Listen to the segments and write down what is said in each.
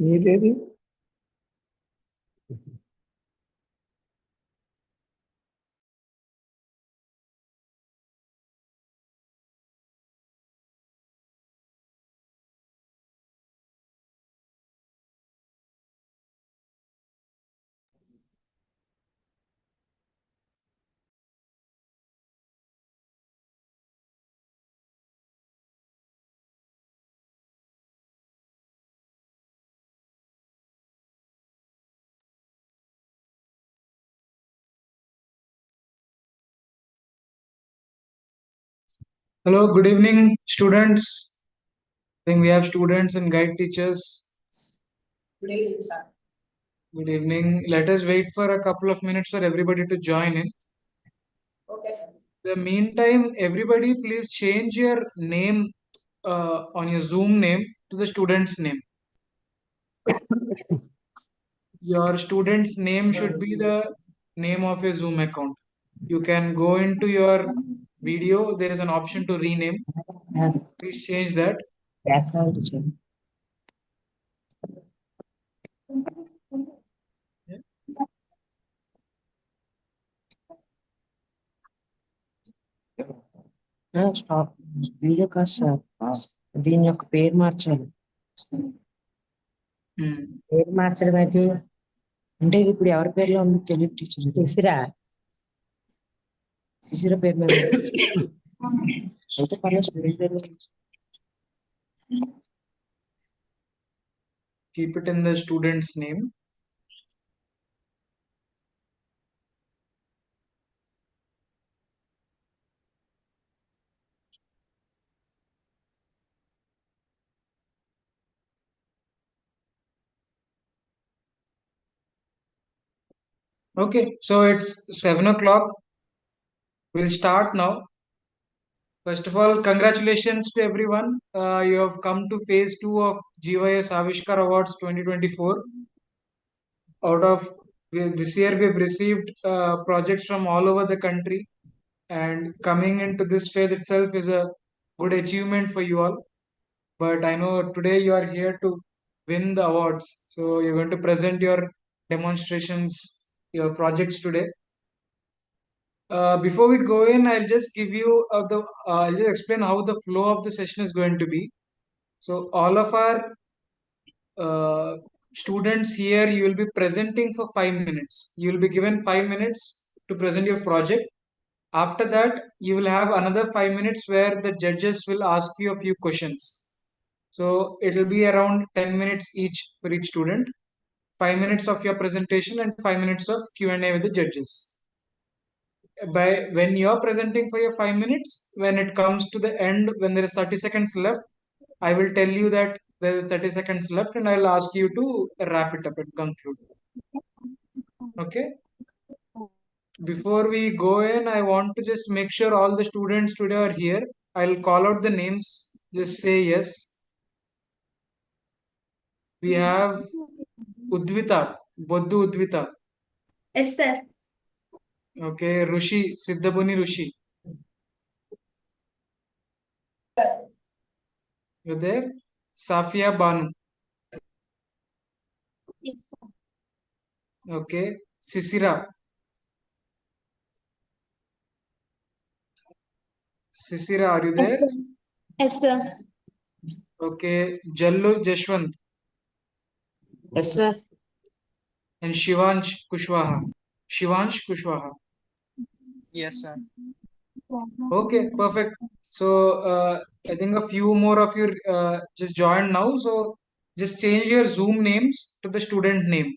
నీదేది? Hello, good evening, students. I think we have students and guide teachers. Good evening, sir. Good evening. Let us wait for a couple of minutes for everybody to join in. Okay, sir. In the meantime, everybody please change your name on your Zoom name to the student's name. Your student's name should be the name of your Zoom account. You can go into your video. There is an option to rename. Please change that. Stop video కాదు sir దీని యొక్క పేరు మార్చాలి Hmm. పేరు మార్చడం అయితే అంటే ఇది ఇప్పుడు ఎవరి పేరులో ఉంది తెలియదు టీచర్ శిశిర పేరు మీద ఉంది. అయితే పర్లేదు స్టూడెంట్ పేరు Keep it in the student's name. Okay, so it's 7 o'clock. We'll start now. First of all, congratulations to everyone. You have come to phase 2 of GYS Avishkar Awards 2024. Out of this year, we've received projects from all over the country, and coming into this phase itself is a good achievement for you all. But I know today you are here to win the awards, so you're going to present your demonstrations, your projects today. Before we go in, I'll just give you I'll just explain how the flow of the session is going to be. So all of our uh, students here, you will be presenting for 5 minutes. You will be given 5 minutes to present your project. After that, you will have another 5 minutes where the judges will ask you a few questions. So it will be around 10 minutes each for each student. 5 minutes of your presentation and 5 minutes of Q&A with the judges. When you're presenting for your 5 minutes, when it comes to the end, when there is 30 seconds left, I will tell you that there is 30 seconds left and I'll ask you to wrap it up and conclude. Okay. Before we go in, I want to just make sure all the students today are here. I'll call out the names. Just say yes. We have Udvita, Boddu Udvita. Yes, sir. Okay, Rushi, Siddhabuni Rushi. You're there? Safia Banu. Yes, sir. Okay, Sisira. Sisira, are you there? Yes, sir. Okay, Jallu Jashwant yes sir and Shivansh Kushwaha. Shivansh Kushwaha. Yes, sir. Okay, perfect. So I think a few more of you just joined now. So just change your Zoom names to the student name.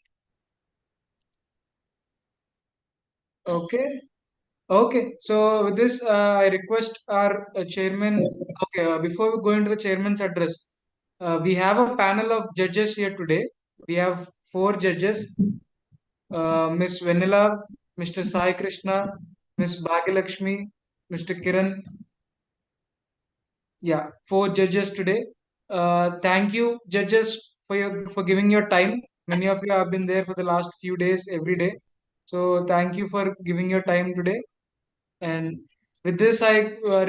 Okay. Okay. So with this, I request our chairman. Okay. Before we go into the chairman's address, we have a panel of judges here today. We have 4 judges: Miss Vanilla, Mr. Sai Krishna, Miss Bhagyalakshmi, Mr. Kiran. Yeah, 4 judges today. Thank you, judges, for giving your time. Many of you have been there for the last few days, every day. So thank you for giving your time today. And with this, I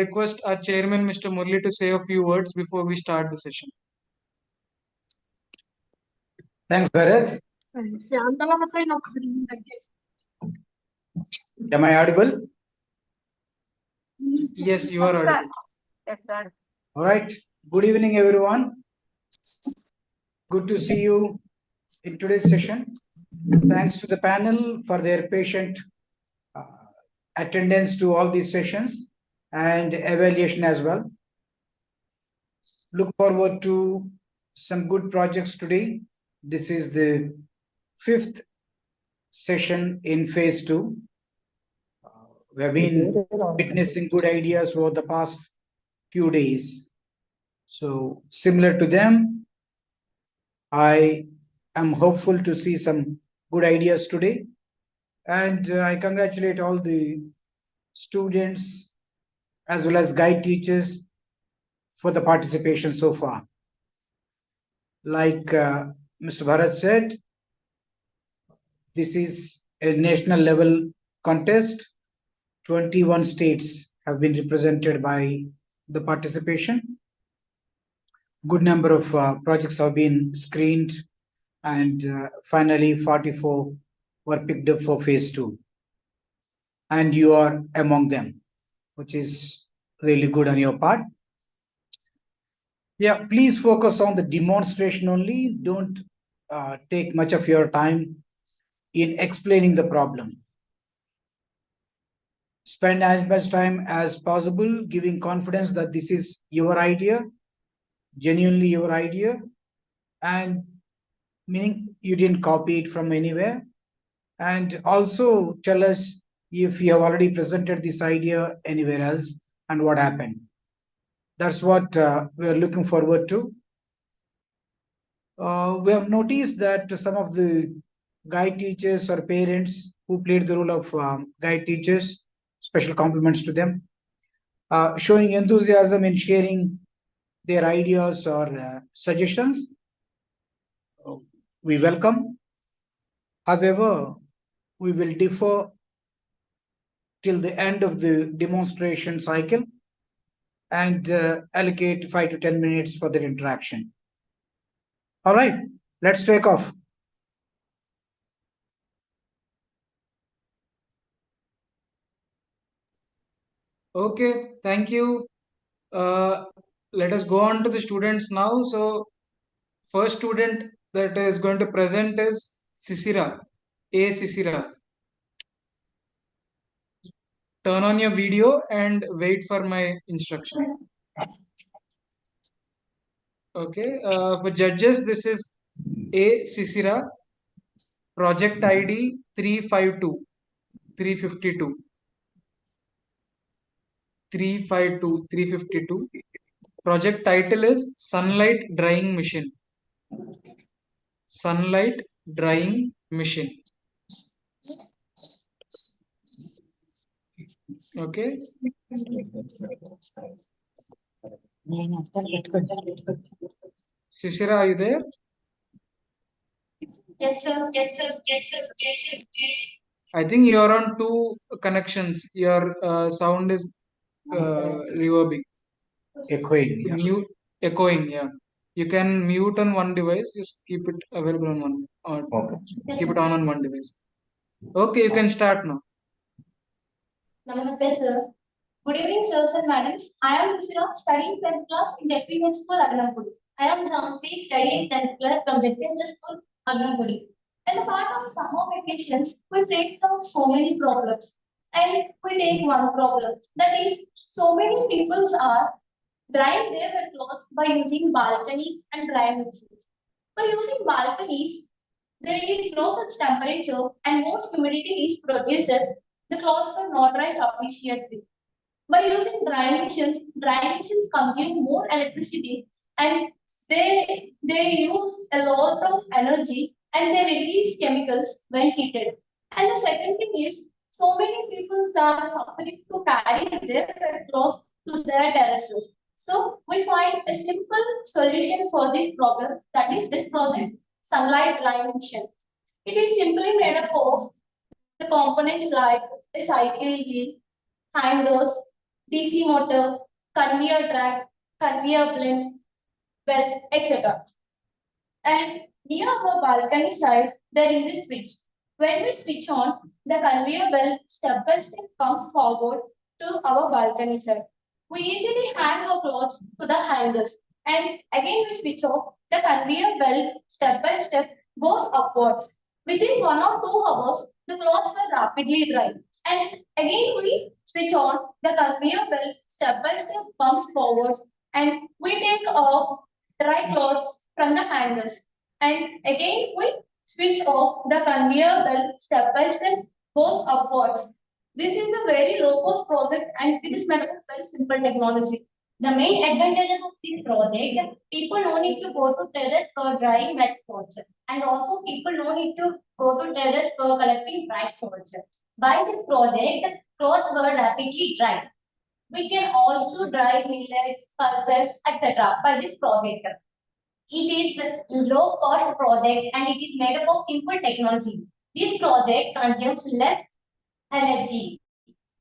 request our chairman, Mr. Murli, to say a few words before we start the session. Thanks, Bharat. Am I audible? Yes, you are audible. Yes, sir. All right. Good evening, everyone. Good to see you in today's session. Thanks to the panel for their patient uh, attendance to all these sessions and evaluation as well. Look forward to some good projects today. This is the 5th session in phase 2. We have been witnessing good ideas over the past few days. So similar to them, I am hopeful to see some good ideas today. And I congratulate all the students as well as guide teachers for the participation so far. Like Mr. Bharat said, this is a national level contest. 21 states have been represented by the participation. Good number of projects have been screened, and finally 44 were picked up for phase 2. And you are among them, which is really good on your part. Yeah, please focus on the demonstration only. Don't take much of your time in explaining the problem. Spend as much time as possible giving confidence that this is your idea, genuinely your idea, and meaning you didn't copy it from anywhere. And also tell us if you have already presented this idea anywhere else and what happened. That's what we are looking forward to. We have noticed that some of the guide teachers or parents who played the role of guide teachers, special compliments to them, showing enthusiasm in sharing their ideas or suggestions. We welcome. However, we will defer till the end of the demonstration cycle and allocate 5 to 10 minutes for their interaction. All right, let's take off. Okay, thank you. Let us go on to the students now. So, first student that is going to present is Sisira. A. Sisira. Turn on your video and wait for my instruction. Okay, for judges, this is A. Sisira, project ID 352, 352, 352, 352. Project title is Sunlight Drying Machine. Sunlight Drying Machine. Okay. Shishira, are you there? Yes, sir. Yes, sir. Yes, sir. Yes, sir. I think you are on two connections. Your sound is reverbing. Echoing. Yeah. Mute, echoing. Yeah. You can mute on one device. Just keep it available on one, or Okay. keep it on one device. Okay, you can start now. Namaste, sir. Good evening, sirs and madams. I am Priscilla, studying 10th class in Jeffrey School, Agnampudi. I am Jhansi, studying 10th class from Jeffrey School, Agnampudi. In the part of summer vacations, we face down so many problems. And we take one problem. That is, so many people are drying their wet clothes by using balconies and drying machines. By using balconies, there is no such temperature and more humidity is produced. The clothes will not dry sufficiently. By using drying machines consume more electricity and they use a lot of energy and they release chemicals when heated. And the second thing is so many people are suffering to carry their wet clothes to their terraces. So we find a simple solution for this problem, that is this project, sunlight drying machine. It is simply made up of the components like a cycle wheel, hangers, DC motor, conveyor track, conveyor belt, belt, etc. And near our balcony side, there is a switch. When we switch on, the conveyor belt step by step comes forward to our balcony side. We easily hang our clothes to the hangers. And again we switch off, the conveyor belt step by step goes upwards. Within 1 or 2 hours, the clothes were rapidly dry. And again we switch on, the conveyor belt step by step comes forward. And we take off dry clothes from the hangers. And again, we switch off the conveyor belt step by step goes upwards. This is a very low cost project and it is made of very simple technology. The main advantages of this project, people no need to go to terrace for drying wet clothes. And also people no need to go to terrace for collecting dry clothes. By this project, clothes were rapidly dry. We can also dry millets, pulses, etc. by this project. It is a low cost project and it is made up of simple technology. This project consumes less energy.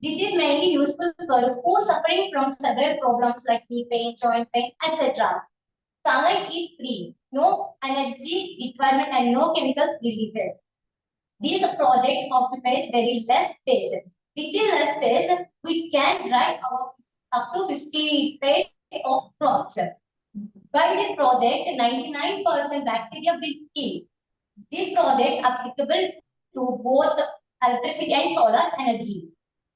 This is mainly useful for who suffering from several problems like knee pain, joint pain, etc. Sunlight is free, no energy requirement and no chemicals released. This project occupies very less space. Within less space, we can dry our up to 50 pairs of clothes. By this project, 99% bacteria will kill. This project applicable to both electricity and solar energy.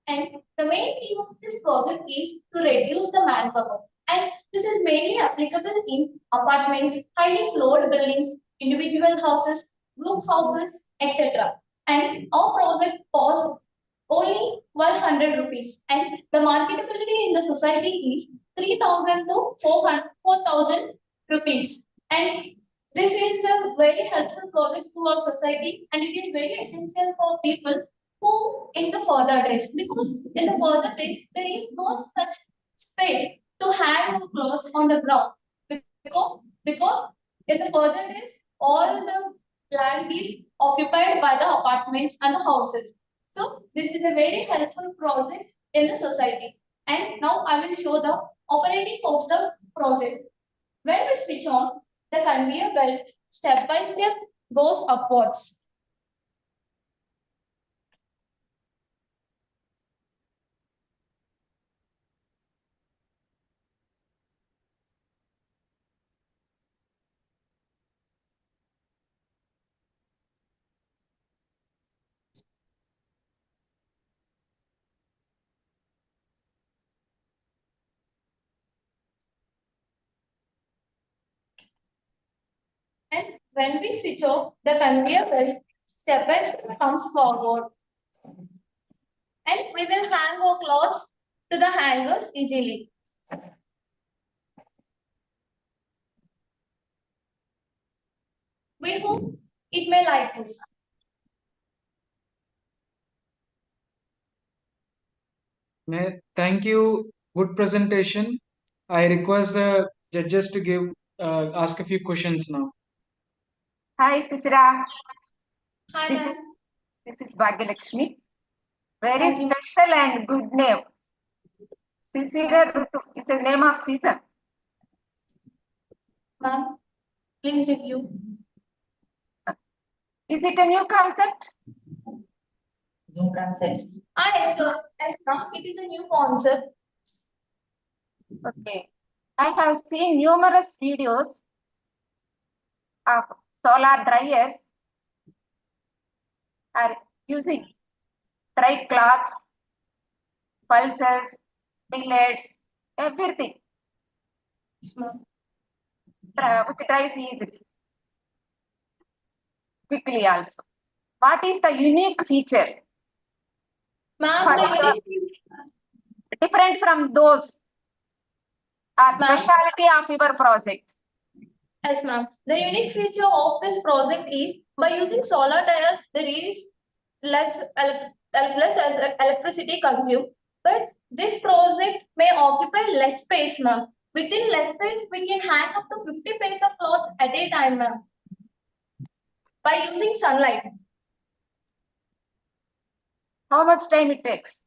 And the main theme of this project is to reduce the manpower. And this is mainly applicable in apartments, highly floored buildings, individual houses, group houses, etc. And our project costs only 100 rupees. And the marketability in the society is 3,000 to 4,000 rupees. And this is a very helpful project to our society and it is very essential for people who in the further days, because in the further days there is no such space to hang clothes on the ground. Because in the further days all the land is occupied by the apartments and the houses. So this is a very helpful project in the society. And now I will show the operating of the project. When we switch on, the conveyor belt step by step goes upwards. And when we switch off, the conveyor belt step by step comes forward. And we will hang our clothes to the hangers easily. We hope it may like this. Thank you. Good presentation. I request the judges to give ask a few questions now. Hi, Sisira. Hi, This ma'am. is this is Bhagyalakshmi. Very Thank you. special and good name. Sisira Rutu is the name of season. Ma'am, please review. Is it a new concept? New concept. Yes, sir. Yes, ma'am. It is a new concept. Okay. I have seen numerous videos of solar dryers are using dry cloths, pulses, millets, everything Yes, ma'am. which dries easily, quickly also. What is the unique feature Ma'am, for the your, unique different from those or Ma'am. specialty of your project? Yes, ma'am. The unique feature of this project is by using solar tires, there is less electricity consumed. But this project may occupy less space, ma'am. Within less space, we can hang up to 50 pairs of cloth at a time, ma'am. By using sunlight. How much time it takes?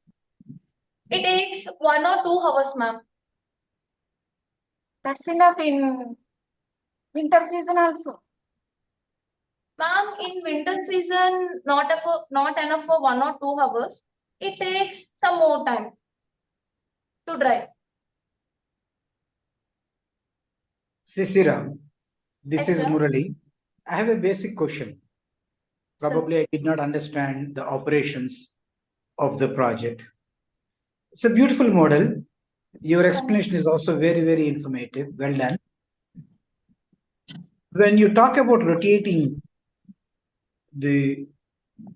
It takes 1 or 2 hours, ma'am. That's enough in winter season also. Ma'am, in winter season, not enough for 1 or 2 hours. It takes some more time to dry. Sisira, this Yes, is sir. Murali. I have a basic question. Sir. Probably I did not understand the operations of the project. It's a beautiful model. Your explanation is also very, very informative. Well done. When you talk about rotating the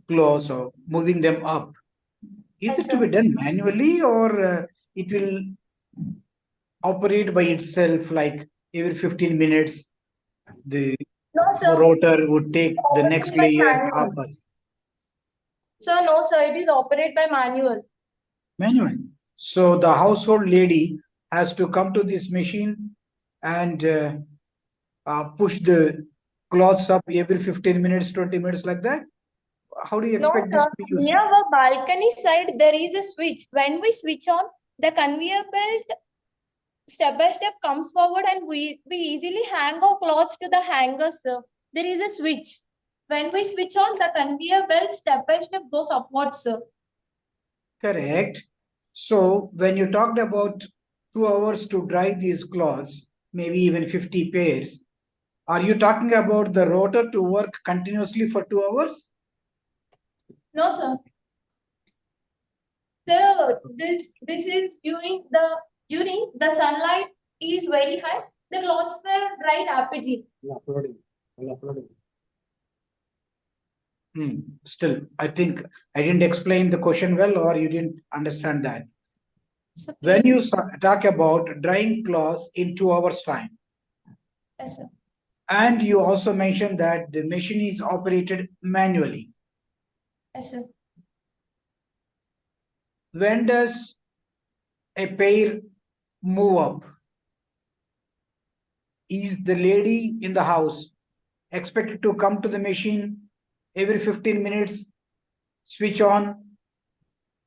claws or moving them up, is Yes, it to be sir. done manually or it will operate by itself like every 15 minutes the No, sir. rotor would take the next Operated by layer up? manual. Sir, no, sir. It is operated by manual. Manual. So the household lady has to come to this machine and push the cloths up every 15 minutes, 20 minutes like that. How do you No, expect this sir. to be used? Near our balcony side, there is a switch. When we switch on, the conveyor belt step by step comes forward and we easily hang our clothes to the hangers, sir. There is a switch. When we switch on, the conveyor belt step by step goes upwards, sir. Correct. So when you talked about 2 hours to dry these cloths, maybe even 50 pairs, are you talking about the rotor to work continuously for 2 hours? No, sir. Sir, this is during the sunlight is very high. The clothes were dry rapidly. Still, I think I didn't explain the question well, or you didn't understand that. So, When you talk about drying cloths in 2 hours time, yes, sir. and you also mentioned that the machine is operated manually. Yes, sir. When does a pair move up? Is the lady in the house expected to come to the machine every 15 minutes, switch on,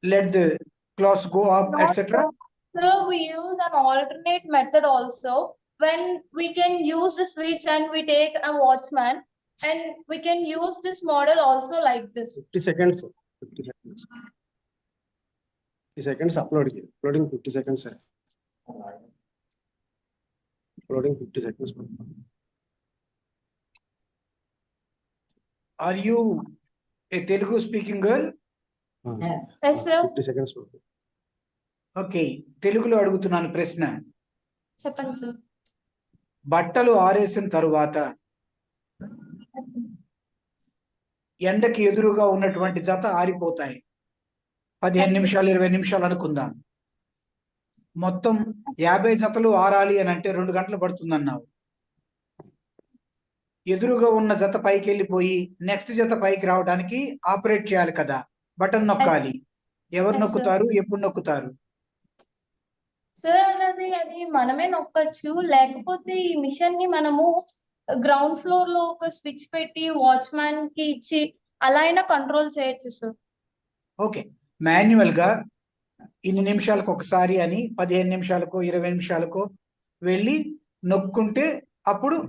let the cloths go up, No, etc.? sir. Sir, we use an alternate method also. When we can use the switch and we take a watchman, and we can use this model also like this. 50 seconds. 50 seconds. 50 seconds upload. Uploading 50 seconds. Sir. Uploading 50 seconds. Are you a Telugu speaking girl? Yes, sir. 50 seconds. Okay, తెలుగులో అడుగుతున్నాను ప్రశ్న. చెప్పండి sir. బట్టలు ఆరేసిన తరువాత ఎండకి ఎదురుగా ఉన్నటువంటి జత ఆరిపోతాయి. 15 నిమిషాలు 20 నిమిషాలు అనుకుందాం. మొత్తం 50 జతలు ఆరాలి అని అంటే 2 గంటలు పడుతుందన్నావు. ఎదురుగా ఉన్న జత పైకి వెళ్ళిపోయి నెక్స్ట్ జత పైకి రావడానికి ఆపరేట్ చేయాలి కదా, బటన్ నొక్కాలి. ఎవరు నొక్కుతారు, ఎప్పుడు నొక్కుతారు? సార్ అది మనమే నొక్కచ్చు, లేకపోతే ఈ మిషన్ ని మనము గ్రౌండ్ ఫ్లోర్ లో ఒక స్విచ్ పెట్టి వాచ్మ్యాన్ కి ఇచ్చి అలా అయినా కంట్రోల్ చేయొచ్చు సార్. ఓకే, మాన్యువల్ గా ఇన్ని నిమిషాలకు ఒకసారి అని 15 నిమిషాలకో 20 నిమిషాలకో వెళ్ళి నొక్కుంటే అప్పుడు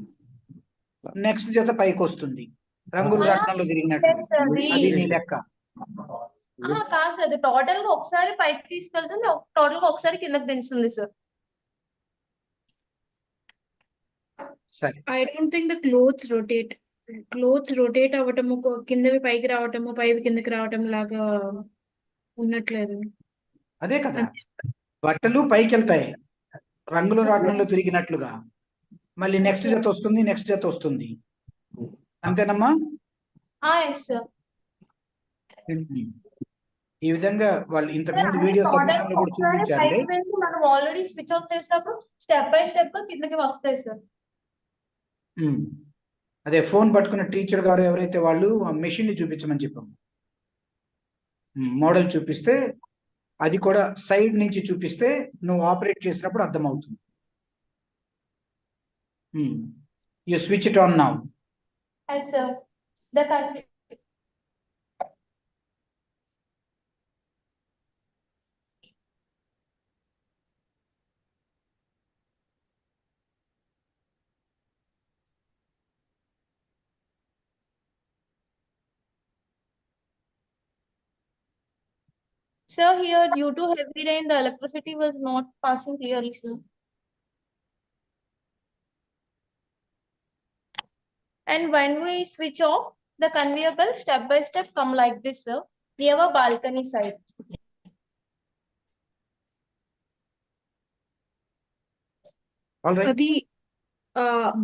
నెక్స్ట్ జత పైకి వస్తుంది, రంగుల రత్నంలో తిరిగినట్టు. అది నీ లెక్క. కాదు సార్, అది టోటల్ గా ఒకసారి పైకి తీసుకెళ్తుంది, టోటల్ గా ఒకసారి కిందకి దించుతుంది సార్. సరే, I don't think the clothes rotate. Clothes rotate అవటము కిందవి పైకి రావటము పైవి కిందకి రావటం లాగా ఉన్నట్లేదు. అదే కదా, బట్టలు పైకి వెళ్తాయి రంగుల రాట్నంలో తిరిగినట్లుగా, మళ్ళీ నెక్స్ట్ జత వస్తుంది, నెక్స్ట్ జత వస్తుంది. అంతేనమ్మా? ఈ విధంగా వాళ్ళు ఇంతకు ముందు వీడియో సబ్మిషన్ లో కూడా చూపించారులే. మనం ఆల్రెడీ స్విచ్ ఆఫ్ చేసినప్పుడు స్టెప్ బై స్టెప్ కిందకి వస్తాయి సార్. అదే ఫోన్ పట్టుకున్న టీచర్ గారు ఎవరైతే వాళ్ళు ఆ మెషిన్ ని చూపించమని చెప్పాము. మోడల్ చూపిస్తే, అది కూడా సైడ్ నుంచి చూపిస్తే నువ్వు ఆపరేట్ చేసినప్పుడు అర్థమవుతుంది. You switch it on now. Yes, sir. The Sir, here due to heavy rain, the electricity was not passing clearly, sir. And when we switch off, the conveyor belt step by step come like this, sir, near our balcony side. All right. అది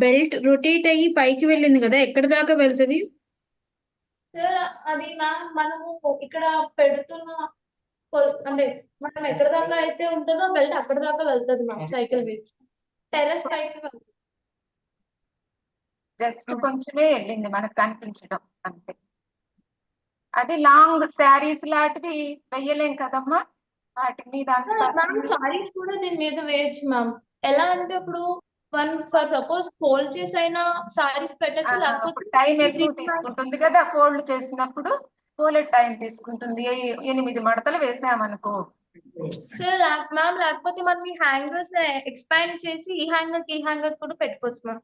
belt rotate అయ్యి పైకి వెళ్ళింది కదా, ఎక్కడి దాకా వెళ్తది? Sir అది ma'am మనము ఇక్కడ పెడుతున్న అంటే మనం ఎక్కడ దాకా అయితే ఉంటుందో బెల్ట్ అక్కడ దాకా వెళ్తుంది మ్యామ్ సైకిల్ మీద టెర్రస్ పైకి వెళ్తుంది. జస్ట్ కొంచెమే వెళ్ళింది మనకు కనిపించడం అంతే. అది లాంగ్ శారీస్ లాంటివి వెయ్యలేం కదమ్మా వాటి మీద అంతా. మ్యామ్ సారీస్ కూడా దీని మీద వేయచ్చు మ్యామ్. ఎలా అంటే ఇప్పుడు ఫర్ సపోజ్ ఫోల్డ్ చేసి అయినా సారీస్ పెట్టచ్చు, లేకపోతే టైం ఎక్కువ తీసుకుంటుంది కదా ఫోల్డ్ చేసినప్పుడు, ఫోల్డ్ టైం తీసుకుంటుంది. 8 మడతలు వేసామనుకో సార్ మ్యామ్, లేకపోతే మనం ఈ హ్యాంగర్స్ ఎక్స్పాండ్ చేసి ఈ హ్యాంగర్ కూడా పెట్టుకోవచ్చు మ్యామ్.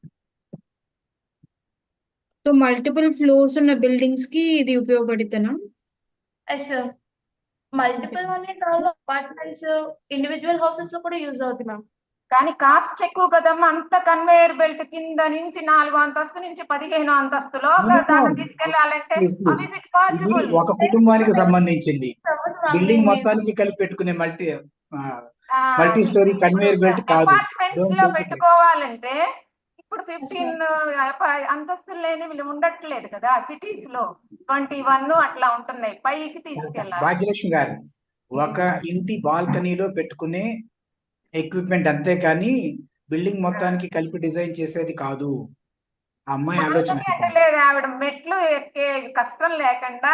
సో మల్టిపుల్ ఫ్లోర్స్ ఉన్న బిల్డింగ్స్ కి ఇది ఉపయోగపడుతున్నా? ఎస్ సార్, మల్టిపుల్ అనే కాదు, అపార్ట్మెంట్స్ ఇండివిజువల్ హౌసెస్ లో కూడా యూజ్ అవుతుంది మ్యామ్. కానీ కాస్ట్ ఎక్కువ కదమ్మా. అంత కన్వేయర్ బెల్ట్ కింద నుంచి 4వ అంతస్తు నుంచి 15వ అంతస్తులో దాన్ని తీసుకెళ్లాలంటే ఇది ఒక కుటుంబానికి సంబంధించింది. బిల్డింగ్ మొత్తానికి కలిపి పెట్టుకునే మల్టీ స్టోరీ కన్వేయర్ బెల్ట్ కాదు. అపార్ట్మెంట్స్ లో పెట్టుకోవాలంటే ఇప్పుడు 15 అంతస్తులు లేని వీళ్ళు ఉండట్లేదు కదా సిటీస్ లో. 21 అట్లా ఉంటున్నాయి, పైకి తీసుకెళ్ళాలి. భాగ్యలక్ష్మి గారు, ఒక ఇంటి బాల్కనీలో పెట్టుకునే ఎక్విప్మెంట్ అంతే కానీ బిల్డింగ్ మొత్తానికి కలిపి డిజైన్ చేసేది కాదు. అమ్మాయి ఆలోచన లేదు, ఆవిడ మెట్లు ఎక్కే కష్టం లేకుండా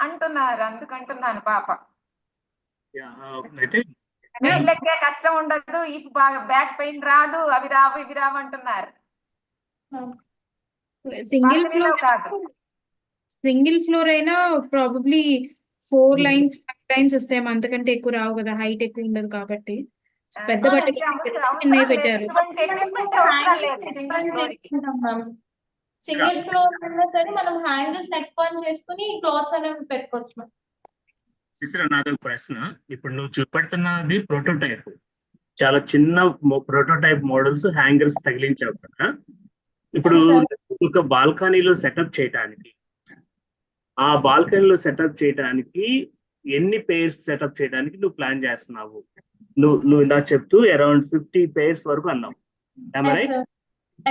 అంటున్నారు, అందుకంటున్నాను పాప. మెట్లు ఎక్కే కష్టం ఉండదు, ఈ బాగా బ్యాక్ పెయిన్ రాదు, అవి రావు ఇవి రావు అంటున్నారు. సింగిల్ ఫ్లోర్ అయినా ప్రాబబ్లీ 4 లైన్స్ 5 లైన్స్ వస్తాయి, అంతకంటే ఎక్కువ రావు కదా, హైట్ ఎక్కువ ఉండదు కాబట్టి. పెద్ద బట్టలు చిన్నవి పెట్టారు. సింగిల్ ఫ్లోర్ ఉన్నా సరే మనం హ్యాంగర్స్ ఎక్స్పాండ్ చేసుకుని క్లాత్స్ అనేవి పెట్టుకోవచ్చు. శిశిర, నాది ఒక ప్రశ్న. ఇప్పుడు నువ్వు చూపెడుతున్నది ప్రోటోటైప్, చాలా చిన్న ప్రోటోటైప్ మోడల్స్ హ్యాంగర్స్ తగిలించావు కదా. ఇప్పుడు ఒక బాల్కనీలో సెటప్ చేయడానికి, ఆ బాల్కనీలో సెటప్ చేయడానికి ఎన్ని పేర్స్ సెటప్ చేయడానికి నువ్వు ప్లాన్ చేస్తున్నావు? నువ్వు ఇలా చెప్తూ అరౌండ్ 50 పేర్స్ వరకు అన్నావు.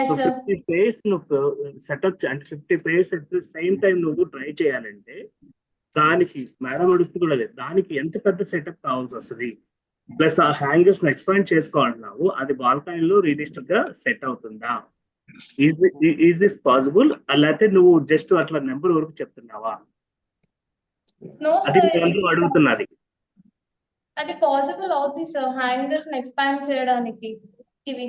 సో 50 పేర్స్ నువ్వు సెటప్ అంటే 50 pairs at the same time నువ్వు ట్రై చేయాలంటే దానికి మేడం అడుగుతూ కూడా లేదు, దానికి ఎంత పెద్ద సెటప్ కావాల్సి వస్తుంది? ప్లస్ ఆ హ్యాంగర్స్ ఎక్స్పాండ్ చేసుకోవాలన్నావు, అది బాల్కనీలో రియలిస్టిక్ గా సెట్ అవుతుందా? Is this possible? అలాగే నువ్వు జస్ట్ అట్లా నెంబర్ వరకు చెప్తున్నావా? అది అడుగుతున్నది. అది పాసిబుల్ అవుతుంది సార్, హ్యాంగర్స్ ఎక్స్పాండ్ చేయడానికి ఇవి.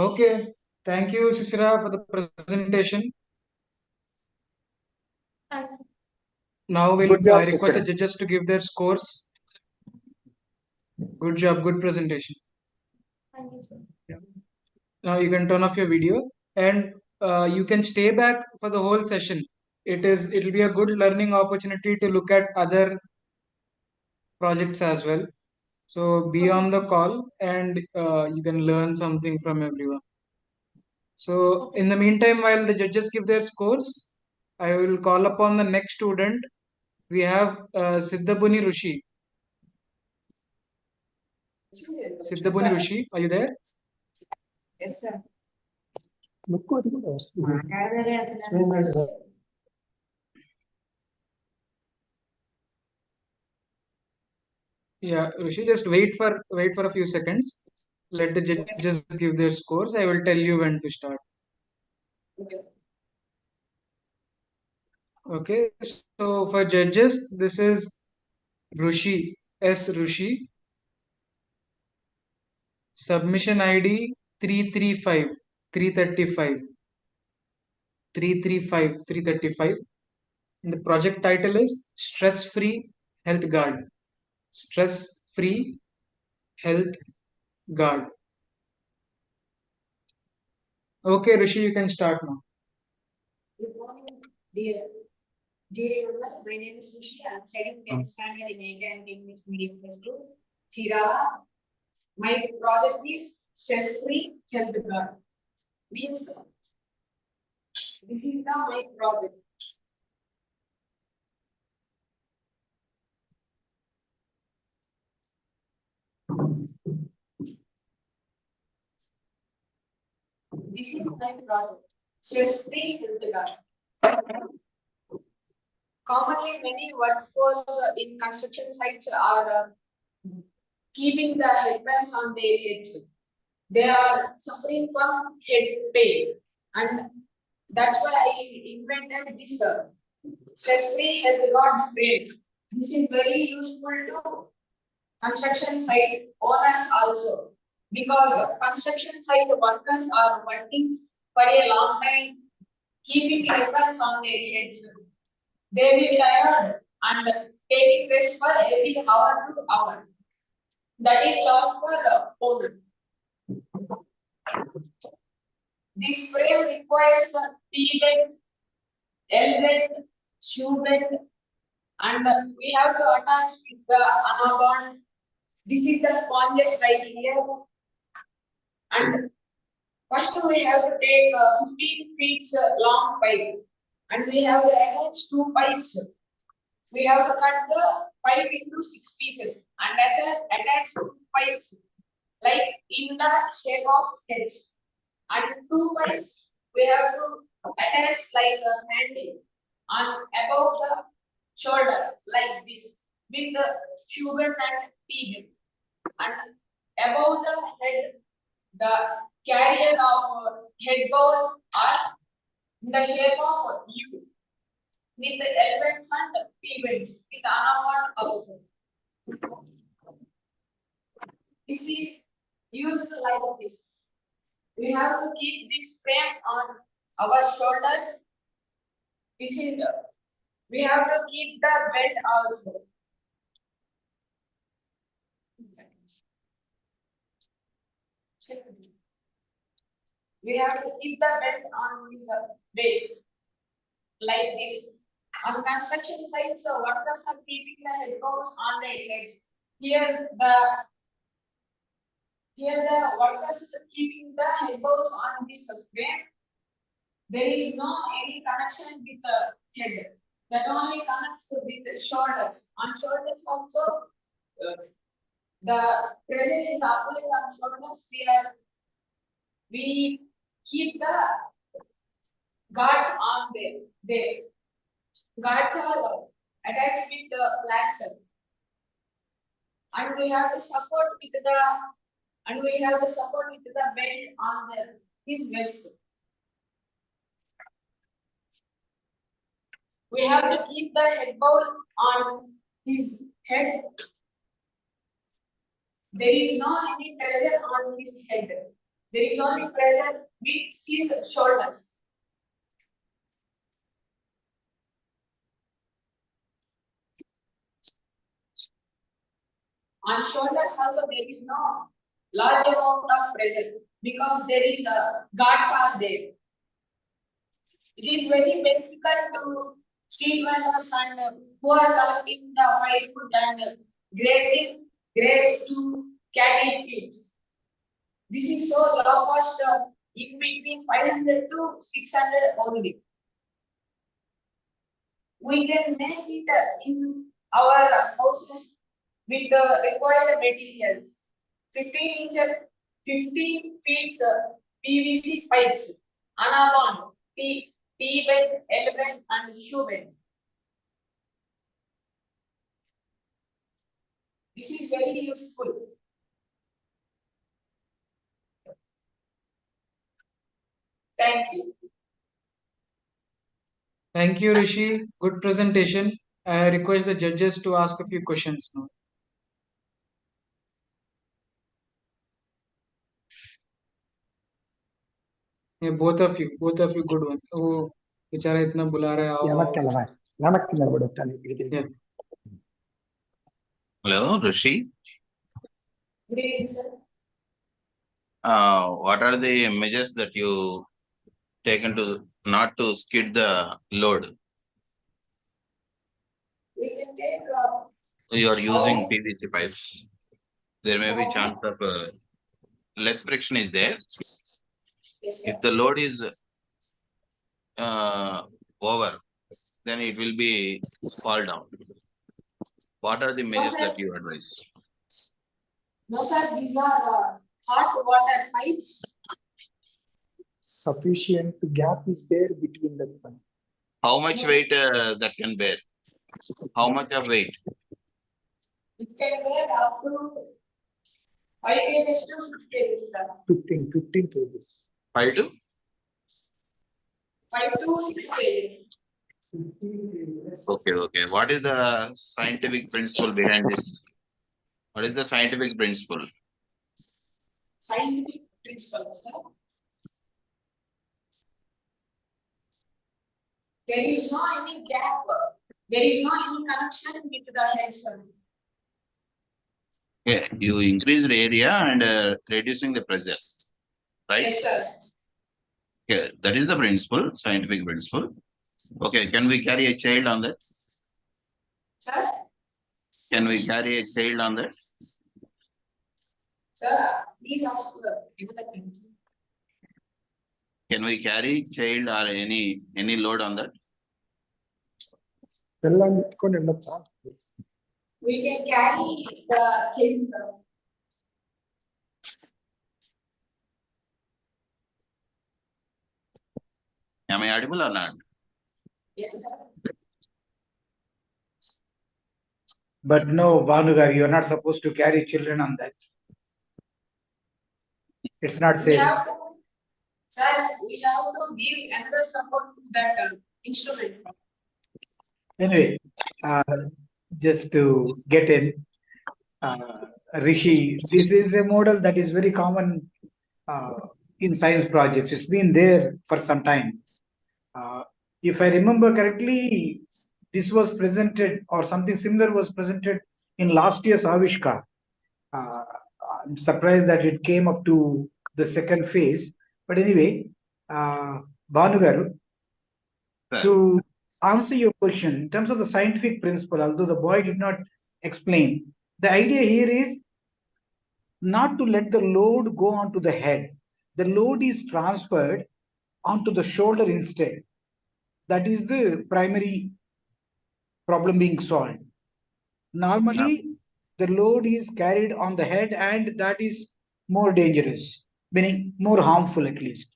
Okay. Thank you, Sisira, for the presentation. Now we'll request the judges to give their scores. Good job, good presentation. Thank you, sir. Yeah. Now you can turn off your video and you can stay back for the whole session. It will be a good learning opportunity to look at other projects as well. So be on the call and you can learn something from everyone. So in the meantime, while the judges give their scores, I will call upon the next student. We have Siddhabuni Rushi. Siddhabuni Rushi, are you there? Yes, sir. Yeah, Rushi, just wait for a few seconds. Let the judges give their scores. I will tell you when to start. Okay, so for judges, this is Rushi, S. Rushi. Submission ID 335, 335, 335, 335. And the project title is Stress Free Health Guard. Stress Free Health Guard. Okay, Rishi, you can start now. Good morning, dear members. My name is Rishi. I am studying 10th standard in GETA and English medium school, Chirala. My project is stress-free health guard. Means this is my project. This is my project. Stress-free health guard. Commonly, many workforce in construction sites are keeping the headbands on their heads. They are suffering from head pain, and that's why I invented this stress-free health guard frame. This is very useful to construction site owners also, because construction site workers are working for a long time, keeping headbands on their heads. They will tired and taking rest for every hour to hour. That is loss for owner. This frame requires T-belt, L-belt, shoe-belt, and we have to attach with the anabond. This is the sponges right here. And first we have to take 15 feet long pipe, and we have to attach 2 pipes. We have to cut the pipe into 6 pieces and attach 2 pipes like in the shape of heads. And 2 pipes we have to attach like a handle on above the shoulder like this with the shoe belt and T-belt. And above the head, the carrier of head bowl are in the shape of U with the elements and T-belts with the anamon also. This is used like this. We have to keep this frame on our shoulders. This is we have to keep the belt also. We have to keep the belt on this base like this. On construction sites, workers are keeping the headphones on their heads. Here the workers are keeping the headphones on this frame. There is no any connection with the head. That only connects with the shoulders. On shoulders also, the pressure is applied on shoulders. We keep the guards on there. Guards are attached with the plaster, and we have to support with the belt on his vest. We have to keep the head bowl on his head. There is no any pressure on his head. There is only pressure with his shoulders. On shoulders also there is no large amount of pressure because there is guards are there. It is very beneficial to street vendors and who are collecting the firewood and graze to cattle fields. This is so low cost, in between 500 to 600 only. We can make it in our houses with the required materials. 15 feet PVC pipes, anabond, T-belt, L-belt, and shoe belt. This is very useful. Thank you. Thank you, Rishi. Good presentation. I request the judges to ask a few questions now. Yeah, both of you, good one. Oh, बेचारा इतना बुला रहा है, आओ, आओ. Yeah. Hello, Rishi. Good evening, sir. What are the images that you taken to not to skid the load? We can take, You are using PVC pipes. There may be chance of less friction is there. yes, sir. If the load is over, then it will be fall down. What are the measures that you advise? No, sir, these are hot water pipes. Sufficient gap is there between the one. How much weight that can bear? How much of weight? It can bear up to 5 kgs to 6 kgs, sir. 15 kgs. 5 to 5 to 6 kgs. 15 kgs. okay. What is the scientific principle behind this? What is the scientific principle? Scientific principle, sir. There is no any gap. There is no any connection with the head, sir. Okay, you increase the area and reducing the pressure, right? Yes, sir. Okay, that is the principle, scientific principle. Okay, can we carry a child on that? Sir, Can we carry a child on that? sir, please ask the Can we carry child or any load on that? we can carry the chain, sir. Am I audible or not? Yes, sir. But no, Bhanugar, you're not supposed to carry children on that. It's not We safe. have to, sir, we have to give another support to that instrument, sir. Anyway, just to get in, Rishi, this is a model that is very common in science projects. It's been there for some time. If I remember correctly, this was presented or something similar was presented in last year's Avishkar. I'm surprised that it came up to the second phase. But anyway, Bhanugaru, to answer your question, in terms of the scientific principle, although the boy did not explain, the idea here is not to let the load go onto the head. The load is transferred onto the shoulder instead. That is the primary problem being solved. Normally, the load is carried on the head, and that is more dangerous, meaning more harmful at least.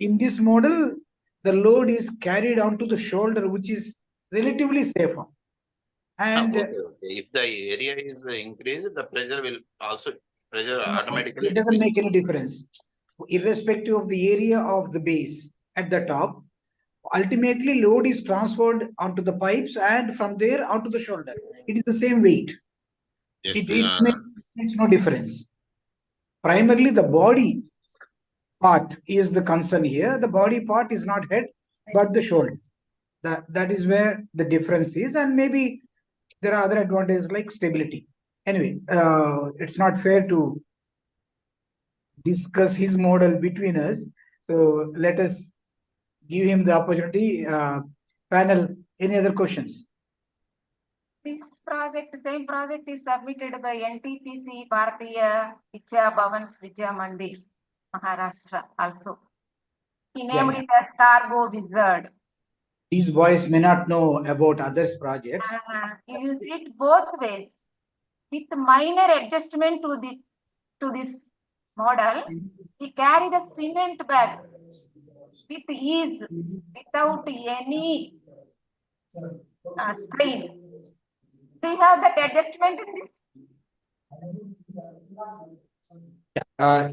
In this model, the load is carried onto the shoulder, which is relatively safer. And okay. If the area is increased, the pressure will also automatically. It doesn't make any difference, irrespective of the area of the base at the top. Ultimately, load is transferred onto the pipes and from there onto the shoulder. It is the same weight. Yes, It makes no difference. Primarily, the body part is the concern here. The body part is not head, but the shoulder. That is where the difference is, and maybe there are other advantages like stability. Anyway, it's not fair to discuss his model between us. So let us give him the opportunity. Panel, any other questions? This project, same project is submitted by NTPC Bharatiya Vidya Bhavans Vidya Mandir, Maharashtra also. He named it as Cargo Wizard. These boys may not know about others' projects. He used it both ways. With minor adjustment to this model, he carry the cement bag with ease without any strain. Do you have that adjustment in this?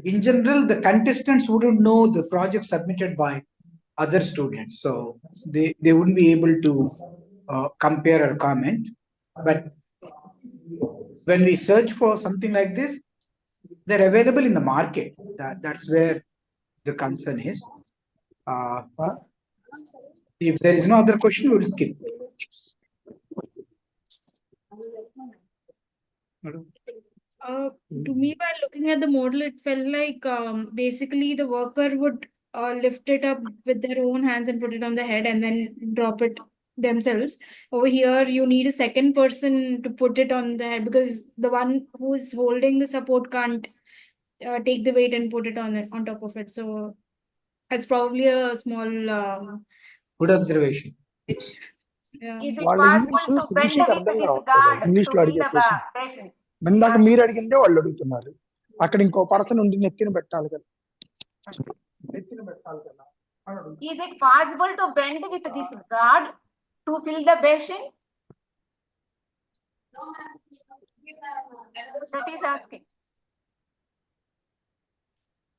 In general, the contestants wouldn't know the project submitted by other students, so they wouldn't be able to compare or comment. But when we search for something like this, they're available in the market. That's where the concern is. If there is no other question, we will skip. To me, while looking at the model, it felt like basically the worker would lift it up with their own hands and put it on the head and then drop it themselves. Over here, you need a second person to put it on the head because the one who's holding the support can't take the weight and put it on top of it. So it's probably a small Good observation. yeah. Is it వాళ్ళ possible English to bend శిరీషకి with అర్థం this కావట్లేదు guard English to లో fill అడిగే the question patient? ఇందాక మీరు అడిగిందే వాళ్ళు అడుగుతున్నారు అక్కడ ఇంకో పర్సన్ ఉండి నెత్తిన పెట్టాలి కదా నెత్తిన పెట్టాలి కదా అని అడుగుతున్నారు. Is it possible to bend with this guard to fill the basin? That is asking.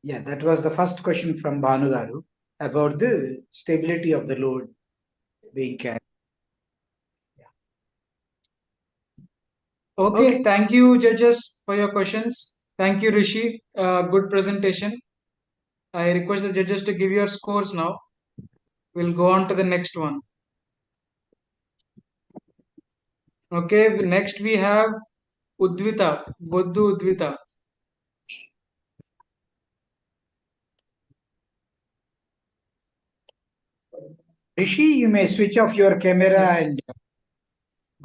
Yeah, that was the first question from Bhanu Garu about the stability of the load being carried. Okay, thank you, judges, for your questions. Thank you, Rishi. Good presentation. I request the judges to give your scores now. We'll go on to the next one. Okay, next we have Udvita, Boddu Udvita. Rishi, you may switch off your camera Yes. and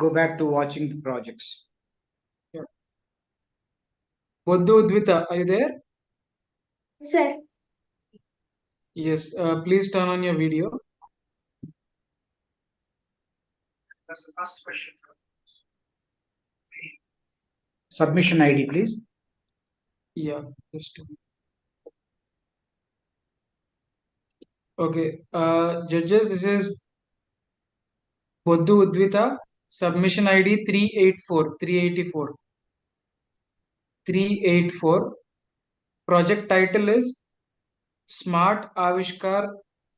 go back to watching the projects. Boddu Udvita, are you there? Sir. Yes, please turn on your video. That's the first question. Submission ID, please. Yeah, just okay. Judges, this is Boddu Udvita, submission ID 384. 384. Project title is Smart Avishkar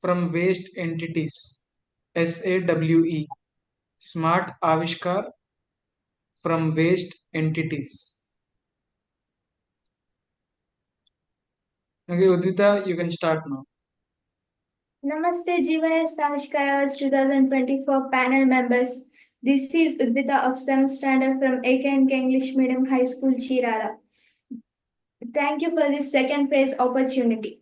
from Waste Entities. SAWE. Smart Avishkar from Waste Entities. Okay, Udvita, you can start now. Namaste GYS Avishkar's 2024 panel members. This is Udvita of 7th standard from AK&K English Medium High School, Chirala. Thank you for this second phase opportunity.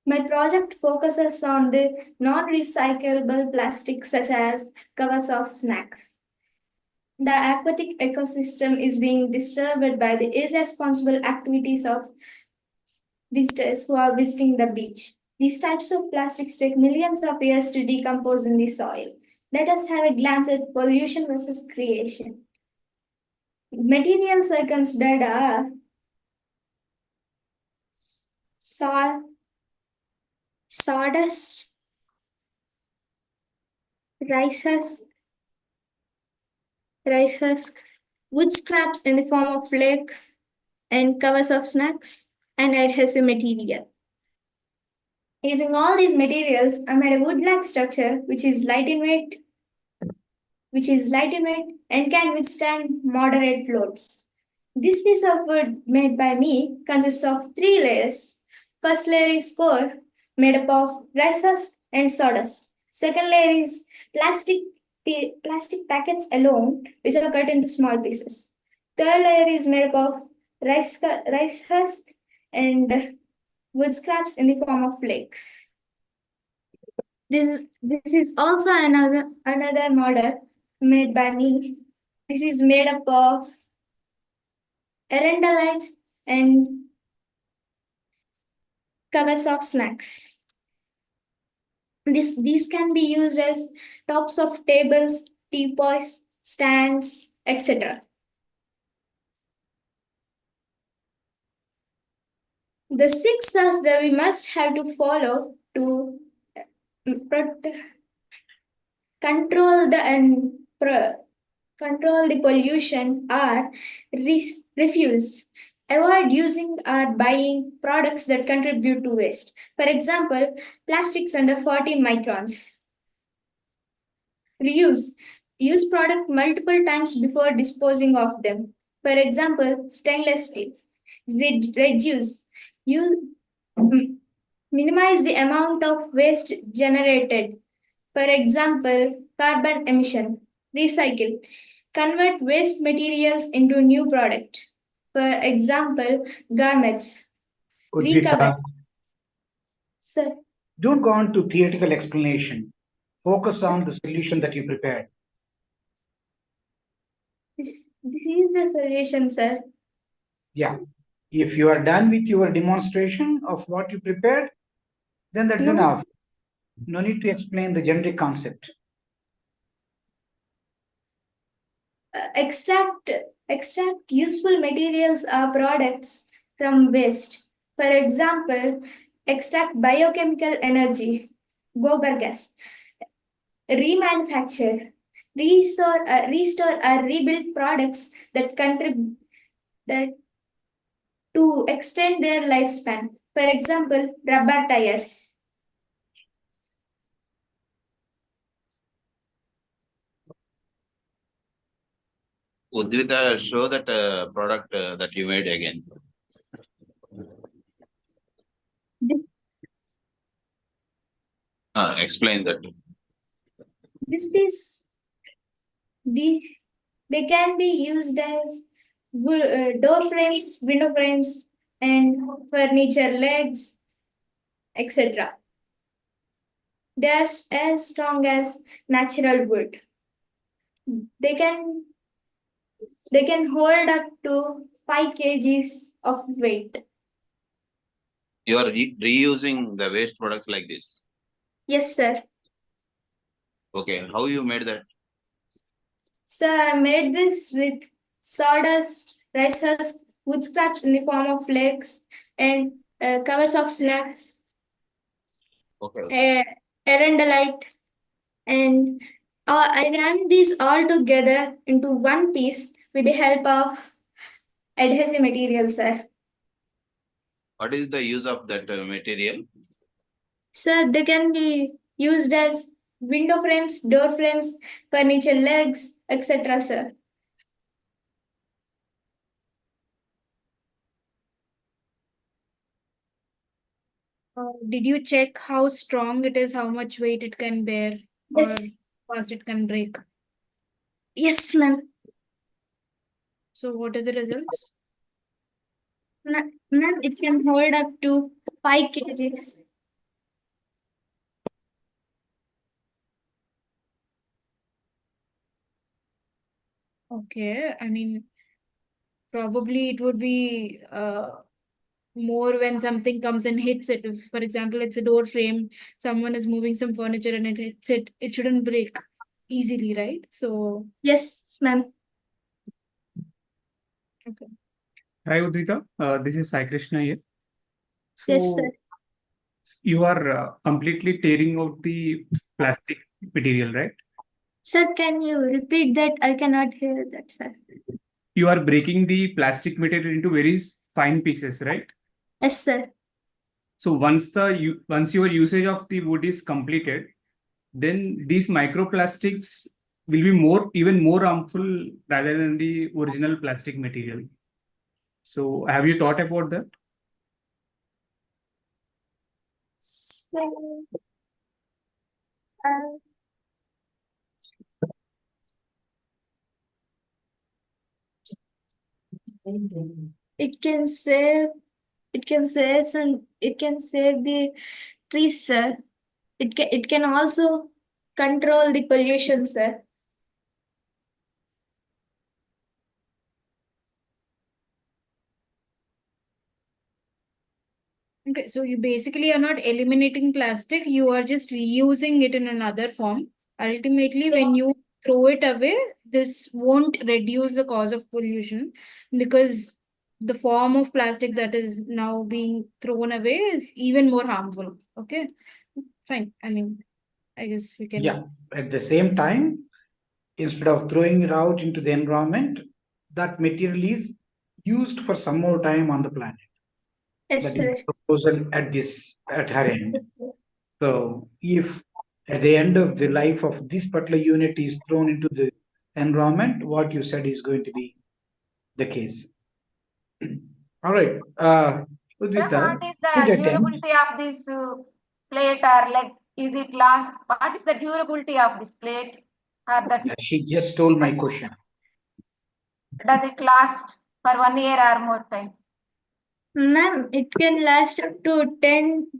My project focuses on the non-recyclable plastics such as covers of snacks. The aquatic ecosystem is being disturbed by the irresponsible activities of visitors who are visiting the beach. These types of plastics take millions of years to decompose in the soil. Let us have a glance at pollution versus creation. Materials are considered sawdust, rice husk, wood scraps in the form of flakes and covers of snacks, and adhesive material. Using all these materials, I made a wood-like structure which is light in weight and can withstand moderate loads. This piece of wood made by me consists of 3 layers. First layer is core, made up of rice husk and sawdust. Second layer is plastic packets alone, which are cut into small pieces. Third layer is made up of rice husk and wood scraps in the form of flakes. This is also another model made by me. This is made up of arundelites and covers of snacks. These can be used as tops of tables, teapots, stands, etc. The 6 steps that we must have to follow to control the pollution are refuse. Avoid using or buying products that contribute to waste. For example, plastics under 40 microns. Reuse. Use product multiple times before disposing of them. For example, stainless steel. Reduce. Minimize the amount of waste generated. For example, carbon emission. Recycle. Convert waste materials into new product. For example, garments. Udvita, Sir, don't go on to theoretical explanation. Focus on the solution that you prepared. this is the solution, sir. Yeah. If you are done with your demonstration of what you prepared, then that's No. enough. No need to explain the generic concept. Extract useful materials or products from waste. For example, extract biochemical energy, gobar gas, remanufacture, restore or rebuild products that contribute that to extend their lifespan. For example, rubber tires. Udvita, show that product that you made again. Explain that. This piece, they can be used as door frames, window frames, and furniture legs, etc. They are as strong as natural wood. They can hold up to 5 kgs of weight. You are reusing the waste products like this. Yes, sir. Okay, how you made that? So I made this with sawdust, rice husk, wood scraps in the form of flakes, and covers of snacks, Okay. arundellite, and I ran these all together into one piece with the help of adhesive material, sir. What is the use of that material? Sir, they can be used as window frames, door frames, furniture legs, etc., sir. Did you check how strong it is, how much weight it can bear, Yes. or fast it can break? Yes, ma'am. So what are the results? Ma'am, it can hold up to 5 kgs. Okay, I mean, probably it would be more when something comes and hits it. If, for example, it's a door frame, someone is moving some furniture and it hits it, it shouldn't break easily, right? So, yes, ma'am. Okay. Hi, Udvita. This is Sai Krishna here. So, Yes, sir. you are completely tearing out the plastic material, right? Sir, can you repeat that? I cannot hear that, sir. You are breaking the plastic material into very fine pieces, right? Yes, sir. So once your usage of the wood is completed, then these microplastics will be even more harmful rather than the original plastic material. So have you thought about that? So, it can save the trees, sir. It can also control the pollution, sir. Okay, so you basically are not eliminating plastic, you are just reusing it in another form. Ultimately, when you throw it away, this won't reduce the cause of pollution because the form of plastic that is now being thrown away is even more harmful. Okay, fine. I mean, I guess we can. Yeah. At the same time, instead of throwing it out into the environment, that material is used for some more time on the planet. Yes, That is sir. the proposal at her end. So if at the end of the life of this particular unit is thrown into the environment, what you said is going to be the case. All right. Sir, Udvita, what is good the attempt. durability of this plate or like, is it last? What is the durability of this plate or that? Yeah, she just stole my question. Does it last for 1 year or more time? Ma'am, it can last up to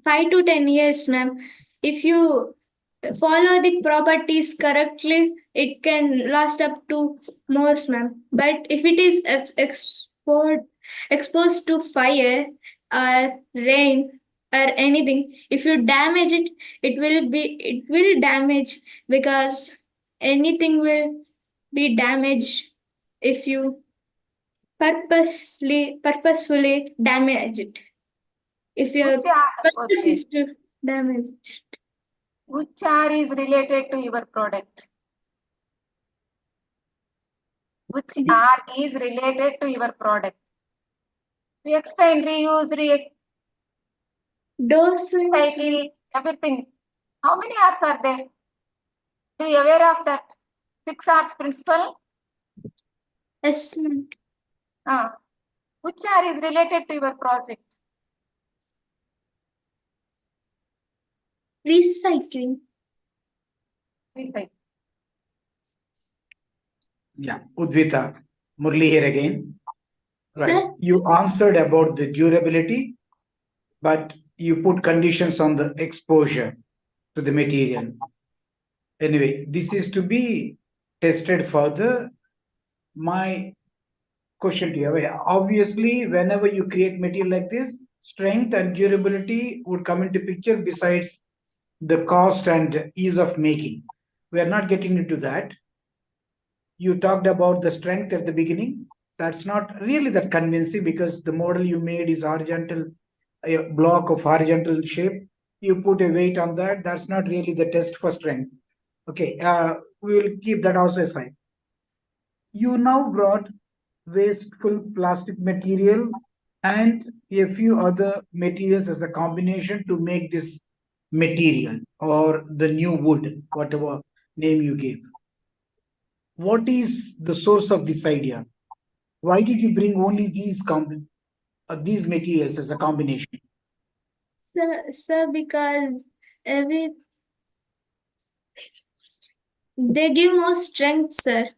5 to 10 years, ma'am. If you follow the properties correctly, it can last up to more, ma'am. But if it is exposed to fire or rain or anything, if you damage it, it will damage, because anything will be damaged if you purposefully damage it. If your Which are, purpose okay. is to damage it. Which are is related to your product? Which are is related to your product? We explain reuse, recycle, everything. How many R's are there? Are you aware of that 6 R's principle? Yes, ma'am. Which R is related to your project? Recycling. Recycle. Yeah, Udvita, Murli here again. Right. Sir? You answered about the durability, but you put conditions on the exposure to the material. Anyway, this is to be tested further. My question to you, obviously, whenever you create material like this, strength and durability would come into picture besides the cost and ease of making. We are not getting into that. You talked about the strength at the beginning. That's not really that convincing, because the model you made is horizontal, a block of horizontal shape. You put a weight on that. That's not really the test for strength. Okay, we will keep that also aside. You now brought wasteful plastic material and a few other materials as a combination to make this material, or the new wood, whatever name you gave. What is the source of this idea? Why did you bring only these materials as a combination? Sir, because they give more strength, sir.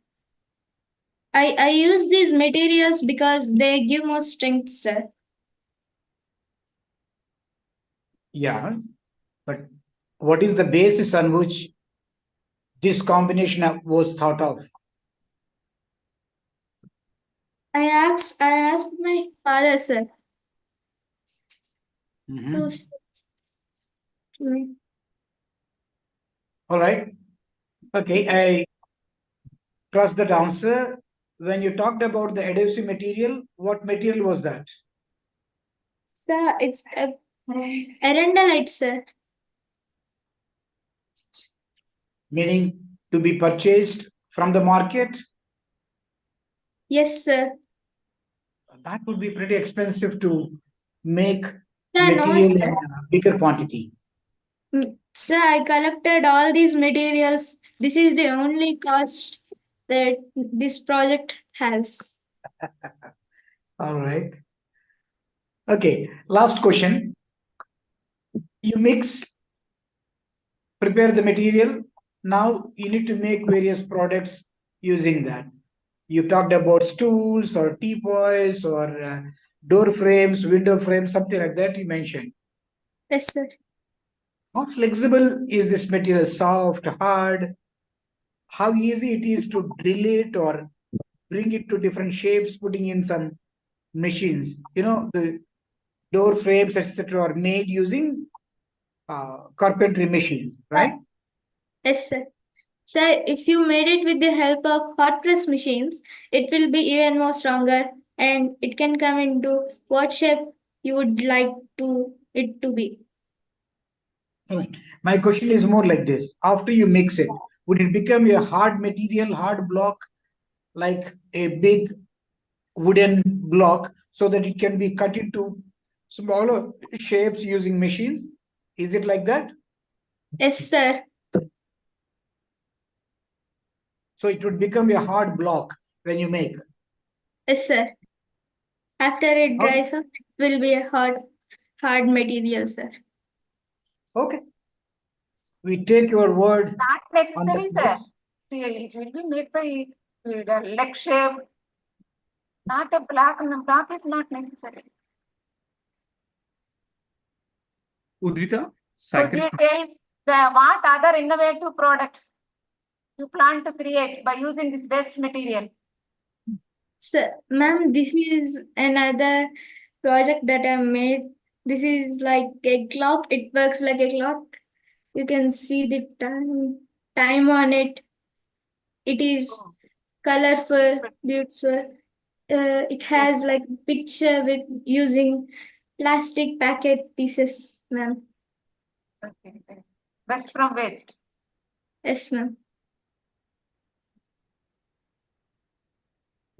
I use these materials because they give more strength, sir. Yeah, but what is the basis on which this combination was thought of? I asked my father, sir. All right. Okay, I trust that answer. When you talked about the adhesive material, what material was that? Sir, it's a arundellite, sir. Meaning to be purchased from the market? Yes, sir. That would be pretty expensive to make Sir, material no, in sir. a bigger quantity. Sir, I collected all these materials. This is the only cost that this project has. All right. Okay, last question. You prepare the material. Now you need to make various products using that. You talked about stools or teapoys or door frames, window frames, something like that you mentioned. Yes, sir. How flexible is this material? Soft, hard? How easy it is to drill it or bring it to different shapes, putting in some machines? The door frames, etc., are made using carpentry machines, right? Yes, sir. Sir, if you made it with the help of hot press machines, it will be even more stronger, and it can come into what shape you would like it to be. All right. My question is more like this. After you mix it, would it become a hard material, hard block, like a big wooden block, so that it can be cut into smaller shapes using machines? Is it like that? Yes, sir. So it would become a hard block when you make. Yes, sir. After it dries up, it will be a hard material, sir. Okay. We take your word. Not necessary, sir. It will be made by leg shape. Not a block. Block is not necessary. Udvita, Could you Cyclist. tell what other innovative products you plan to create by using this waste material? So, ma'am, this is another project that I made. This is like a clock. It works like a clock. You can see the time on it. It is colorful, beautiful. It has like a picture with using plastic packet pieces, ma'am. Okay. Best from waste. Yes, ma'am.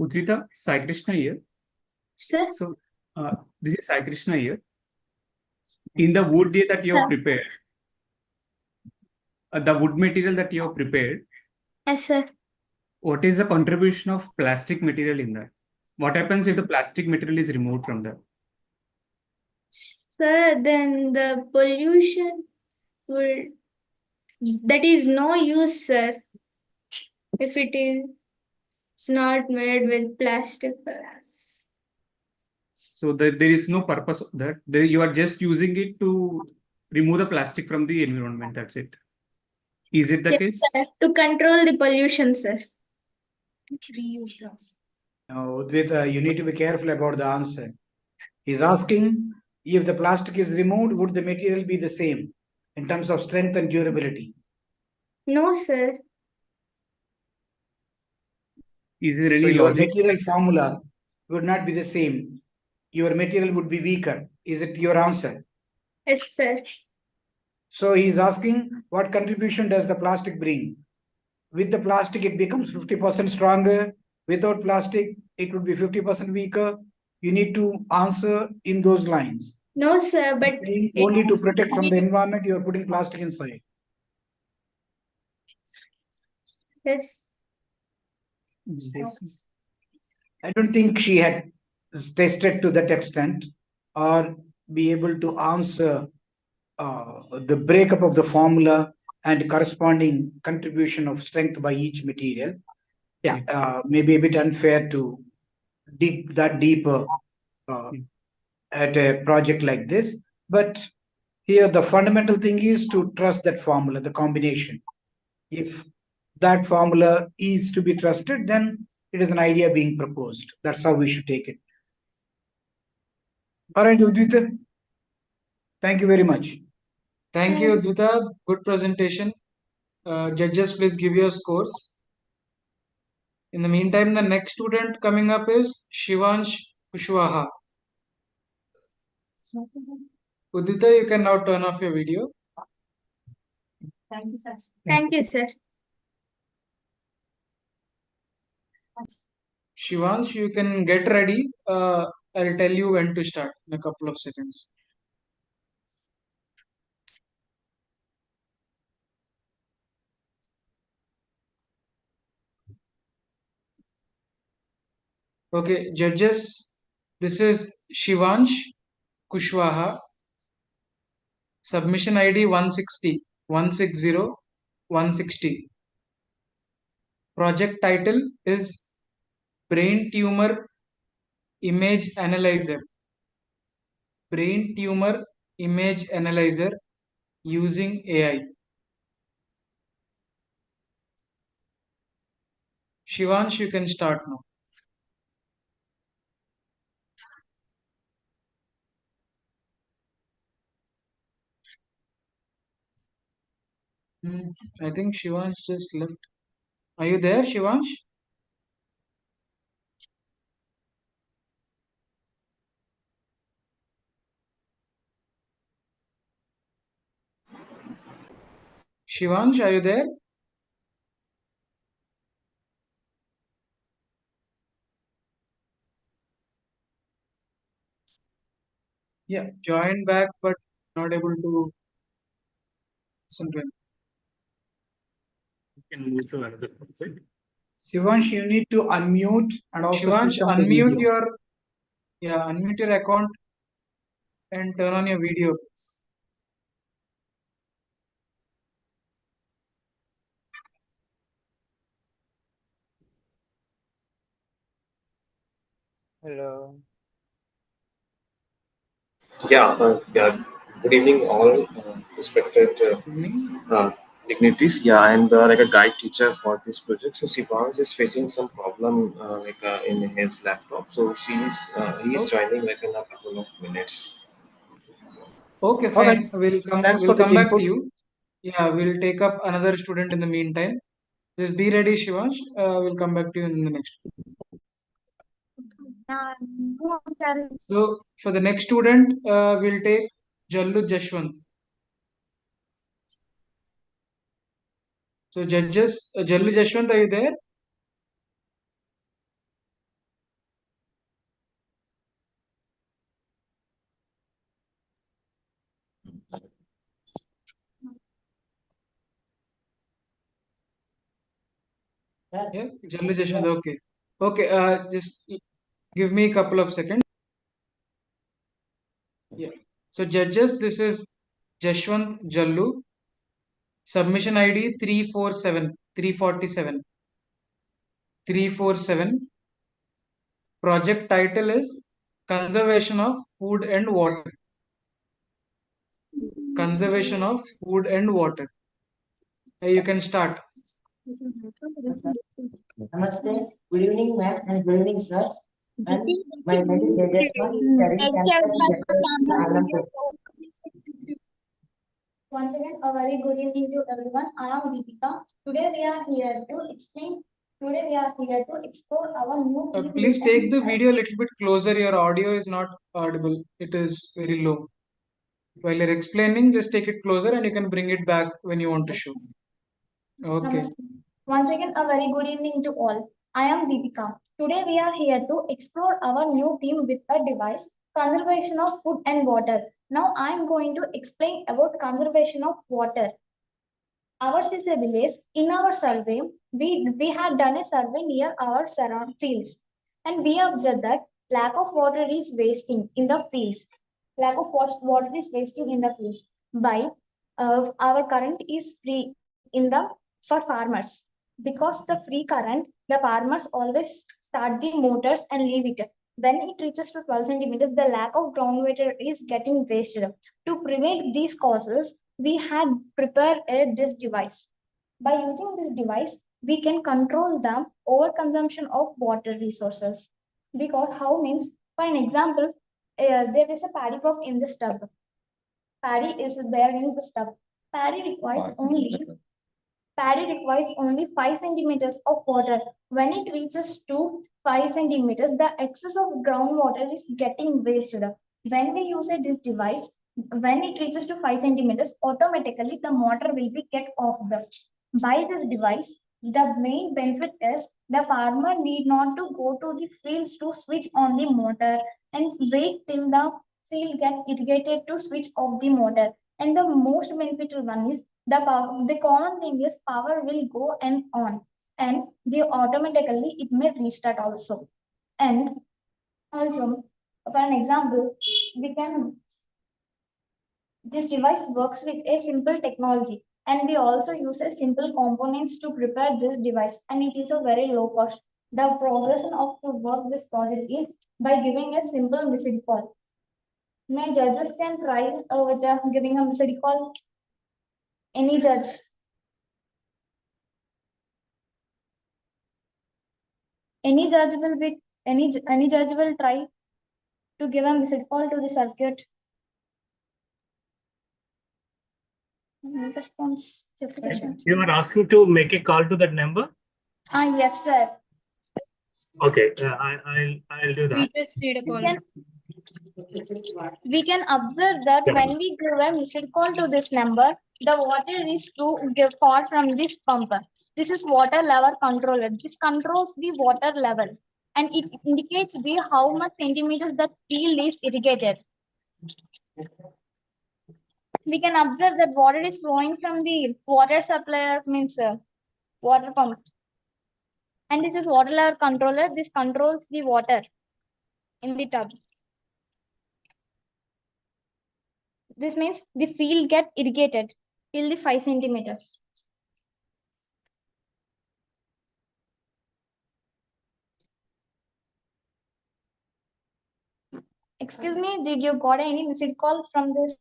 Udvita, Sai Krishna here. Sir? So, this is Sai Krishna here. In the wood that you have prepared, the wood material that you have prepared, Yes, sir. what is the contribution of plastic material in that? What happens if the plastic material is removed from that? Sir, then the pollution will, that is no use, sir, if it is it's not made with plastic for us. So there is no purpose of that. You are just using it to remove the plastic from the environment. That's it. Is it the Yes, case? sir, to control the pollution, sir. Now, Udvita, you need to be careful about the answer. He's asking if the plastic is removed, would the material be the same in terms of strength and durability? No, sir. Is there So any your logic? material formula would not be the same. Your material would be weaker. Is it your answer? Yes, sir. So he's asking what contribution does the plastic bring? With the plastic, it becomes 50% stronger. Without plastic, it would be 50% weaker. You need to answer in those lines. No, sir, but Only to protect from the environment, you are putting plastic inside. Yes. I don't think she had tested to that extent or be able to answer the breakup of the formula and corresponding contribution of strength by each material. Yeah, maybe a bit unfair to dig that deeper at a project like this. But here, the fundamental thing is to trust that formula, the combination. If that formula is to be trusted, then it is an idea being proposed. That's how we should take it. All right, Udvita. Thank you very much. Thank you, Udvita. Good presentation. Judges, please give your scores. In the meantime, the next student coming up is Shivansh Kushwaha. Udita, you can now turn off your video. Thank you, sir. Thank you, sir. Shivansh, you can get ready. I'll tell you when to start in a couple of seconds. Okay, judges, this is Shivansh Kushwaha. Submission ID 160, 160, 160. Project title is Brain Tumor Image Analyzer. Brain Tumor Image Analyzer using AI. Shivansh, you can start now. I think Shivansh just left. Are you there, Shivansh? Shivansh, are you there? Yeah. Join back, but not able to listen to him. You can move to another project. Shivansh, you need to unmute and also Shivansh, switch on the unmute video. unmute your account and turn on your video, please. Hello. Yeah, yeah. Good evening, all respected dignitaries. Yeah, I'm like a guide teacher for this project. So Sivans is facing some problem in his laptop. So he's joining like in a couple of minutes. Okay, All right. fine. We'll Thanks for come the back to input. you. Yeah, we'll take up another student in the meantime. Just be ready, Shivansh. We'll come back to you in the next. So for the next student, we'll take Jallu Jashwant. So judges, Jallu Jashwant, are you there? Yeah, Jallu Jashwant. Okay. Okay. Just give me a couple of seconds. Yeah. So judges, this is Jashwant Jallu. Submission ID 347. 347. Project title is Conservation of Food and Water. Conservation of Food and Water. You can start. Namaste. Good evening, ma'am, and good evening, sir. And my name is Once again, a very good evening to everyone. I am Deepika. Today we are here to explore our new. Please take the video a little bit closer. Your audio is not audible. It is very low. While you're explaining, just take it closer and you can bring it back when you want to show. Okay. Namaste. Once again, a very good evening to all. I am Deepika. Today we are here to explore our new theme with a device, conservation of food and water. Now I am going to explain about conservation of water. Ours is a village. In our survey, we had done a survey near our surround fields, and we observed that lack of water is wasting in the fields. Lack of water is wasting in the fields. By our current is free in the for farmers, because the free current, the farmers always start the motors and leave it. When it reaches to 12 centimeters, the lack of groundwater is getting wasted. To prevent these causes, we had prepared this device. By using this device, we can control the overconsumption of water resources. Because how means, for an example, there is a paddy crop in the stub. Paddy is there in the stub. Paddy requires only 5 centimeters of water. When it reaches to 5 centimeters, the excess of groundwater is getting wasted. When we use this device, when it reaches to 5 centimeters, automatically the motor will be get off the. By this device, the main benefit is the farmer need not to go to the fields to switch on the motor and wait till the field get irrigated to switch off the motor. And the most beneficial one is the common thing is power will go and on, and automatically it may restart also. And also, for an example, this device works with a simple technology, and we also use a simple components to prepare this device, and it is a very low cost. The progression of to work this project is by giving a simple missed call. May judges can try with giving a missed call. Any judge? Any judge will try to give a missed call to the circuit. Response. You are asking to make a call to that number? Yes, sir. Okay, I'll do that. We just made a call. We can observe that when we give a missed call to this number, the water is to give call from this pump. This is water level controller. This controls the water level, and it indicates the how much centimeters the field is irrigated. We can observe that water is flowing from the water supply, means water pump. And this is water level controller. This controls the water in the tub. This means the field get irrigated till the 5 centimeters. Excuse me, did you got any missed call from this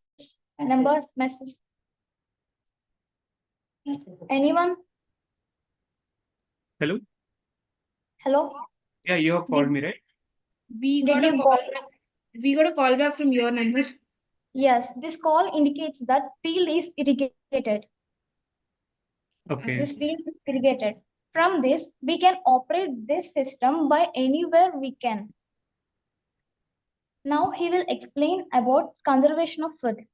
Number message. Anyone? Hello? Hello? Yeah, you have called me, right? We Did got a you call call? back. We got a call back from your number. Yes, this call indicates that field is irrigated. Okay. This field is irrigated. From this, we can operate this system by anywhere we can. Now he will explain about conservation of food.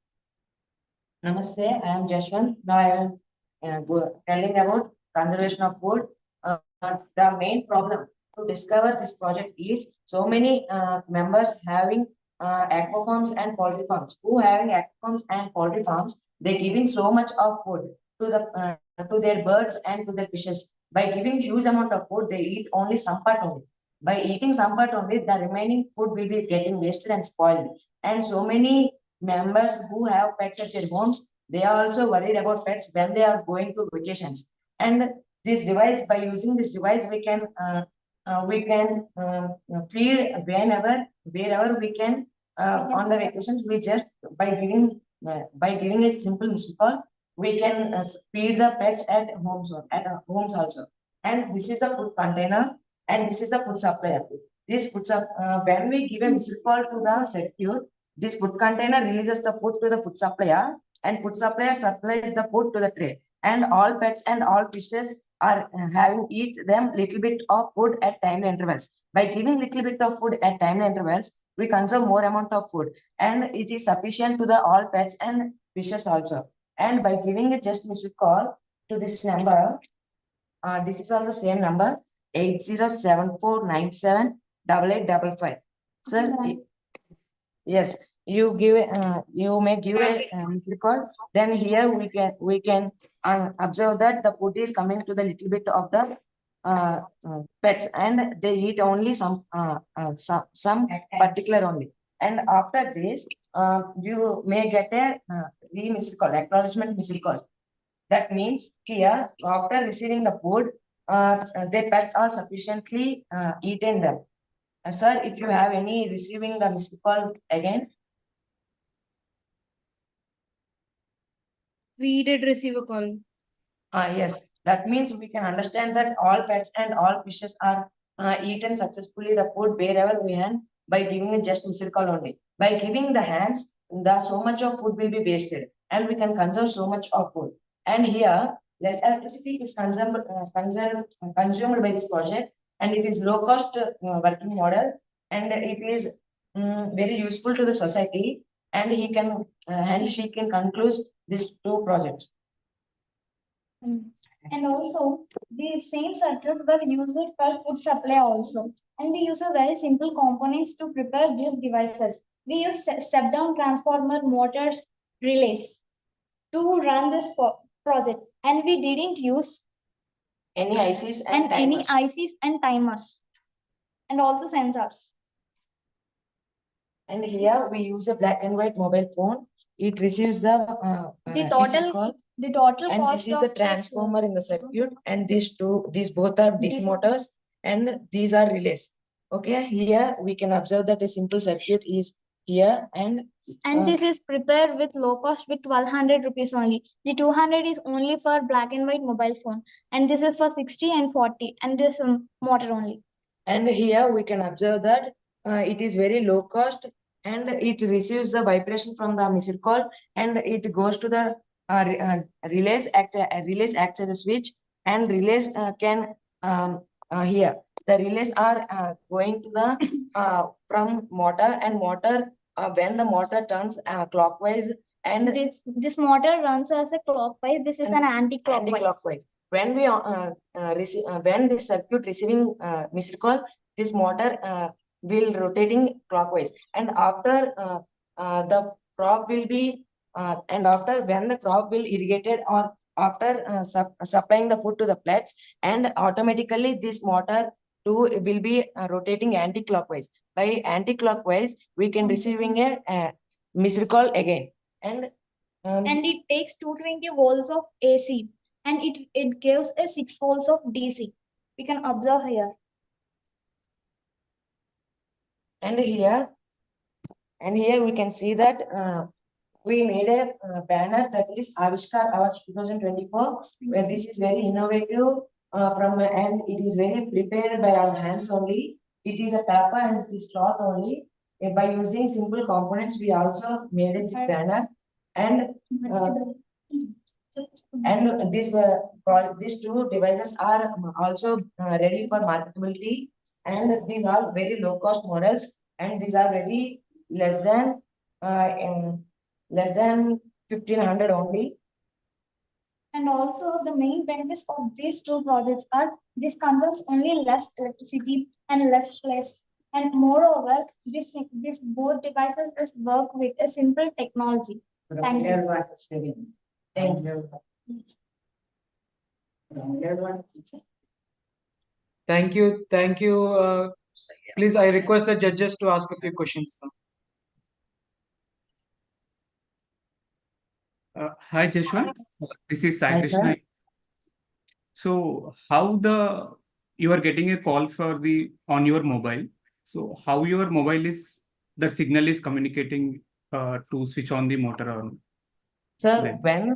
Namaste, I am Jashwant. Now I am telling about conservation of food. The main problem to discover this project is so many members having aqua farms and poultry farms. Who having aqua farms and poultry farms, they giving so much of food to their birds and to their fishes. By giving huge amount of food, they eat only some part only. By eating some part only, the remaining food will be getting wasted and spoiled. And so many members who have pets at their homes, they are also worried about pets when they are going to vacations. And this device, by using this device, we can feed wherever we can on the vacations. We just by giving a simple missed call, we can feed the pets at homes also. And this is the food container, and this is the food supplier. This food when we give a missed call to the circuit, this food container releases the food to the food supplier, and food supplier supplies the food to the tray. And all pets and all fishes are having eat them little bit of food at timely intervals. By giving little bit of food at timely intervals, we consume more amount of food, and it is sufficient to the all pets and fishes also. And by giving a just missed call to this number, this is also same number 8074978855. Sir, yes, you may give a missed call. Then here we can observe that the food is coming to the little bit of the pets, and they eat only some particular only. And after this, you may get a missed call, acknowledgement missed call. That means here, after receiving the food, the pets are sufficiently eaten them. Sir, if you have any receiving the missed call again. We did receive a call. Yes, that means we can understand that all pets and all fishes are eaten successfully the food wherever we can by giving a just missed call only. By giving the hands, so much of food will be wasted, and we can conserve so much of food. And here, less electricity is consumed by this project, and it is low cost working model, and it is very useful to the society, and she can conclude these two projects. And also, the same circuit were used for food supply also. And we use a very simple components to prepare these devices. We use step-down transformer, motors, relays to run this project. And we didn't use any ICs and timers, and also sensors. And here we use a black and white mobile phone. It receives the total call. The total And cost this is of the transformer in the circuit, and these both are DC motors, and these are relays. Okay, here we can observe that a simple circuit is here, and this is prepared with low cost with 1200 rupees only. The 200 is only for black and white mobile phone, and this is for 60 and 40, and this motor only. And here we can observe that it is very low cost, and it receives the vibration from the missed call, and it goes to the relays acts as a switch, and relays can here the relays are going to the from motor, and motor when the motor turns clockwise, and this motor runs as a clockwise. This is an anti-clockwise. When we when the circuit receiving missed call, this motor will rotating clockwise, and after the crop will be and after when the crop will irrigated, or after supplying the food to the plants, and automatically this motor too will be rotating anti-clockwise. By anti-clockwise, we can receiving a missed call again, and it takes 220 volts of AC, and it gives a 6 volts of DC. We can observe here. And here we can see that we made a banner that is Avishkar Awards 2024, where this is very innovative and it is very prepared by our hands only. It is a paper and it is cloth only. By using simple components, we also made this banner and these two devices are also ready for marketability, and these are very low cost models, and these are very less than 1,500 only. And also the main benefits of these two projects are this consumes only less electricity and less space. And moreover, this both devices just work with a simple technology. Thank you. Thank you. Thank you. Thank you. Please, I request the judges to ask a few questions now. Hi, Jeshwant. This is Sai Hi, Krishna. sir. So, how you are getting a call on your mobile? So, how your mobile the signal is communicating to switch on the motor on? Sir, when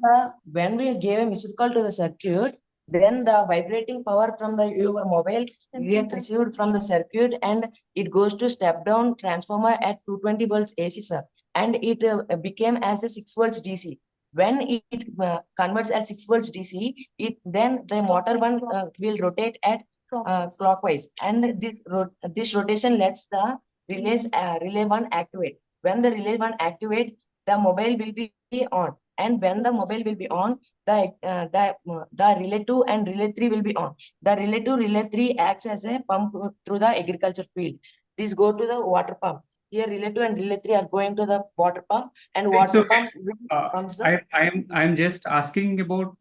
we gave a missed call to the circuit, then the vibrating power from your mobile get received from the circuit, and it goes to step down transformer at 220 volts AC, sir, and it became as a 6 volts DC. When it converts as 6 volts DC, then the motor one will rotate at clockwise, and this rotation lets the relay one activate. When the relay one activate, the mobile will be on, and when the mobile will be on, the relay 2 and relay 3 will be on. The relay 2, relay 3 acts as a pump through the agriculture field. These go to the water pump. Here relay 2 and relay 3 are going to the water pump, and water pump pumps the. I'm just asking about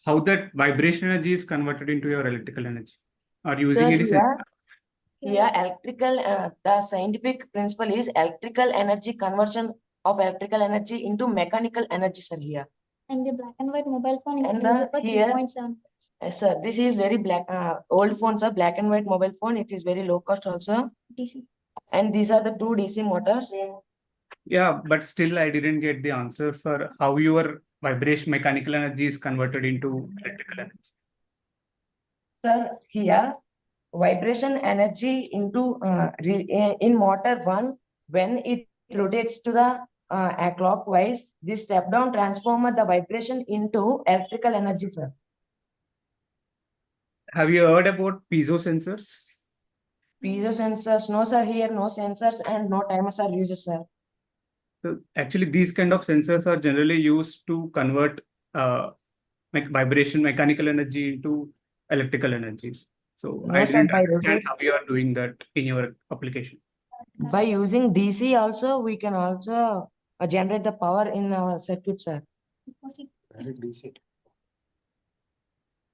how that vibration energy is converted into your electrical energy. Are you using any sensor? Yeah, the scientific principle is electrical energy conversion of electrical energy into mechanical energy, sir, here. And the black and white mobile phone And is for here, 3.7. sir, this is very old phones are black and white mobile phone. It is very low cost also. DC. And these are the two DC motors. Yeah, but still I didn't get the answer for how your vibration mechanical energy is converted into electrical energy. Sir, here vibration energy into in motor 1, when it rotates to the clockwise, this step down transformer the vibration into electrical energy, sir. Have you heard about piezo sensors? Piezo sensors, no sir, here no sensors and no timers are used, sir. So actually these kind of sensors are generally used to convert vibration mechanical energy into electrical energy. So No, I sir, didn't understand how you are doing that in your application. By using DC also, we can also generate the power in our circuit, sir. Direct DC.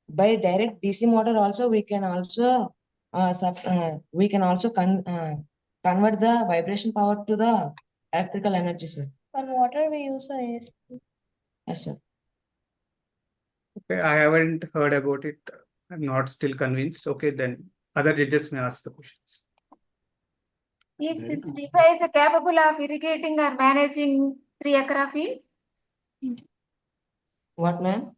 By direct DC motor also, we can also convert the vibration power to the electrical energy, sir. For water, we use a AC. Yes, sir. Okay, I haven't heard about it. I'm not still convinced. Okay, then other judges may ask the questions. Is this device capable of irrigating or managing 3-acre field? What, ma'am?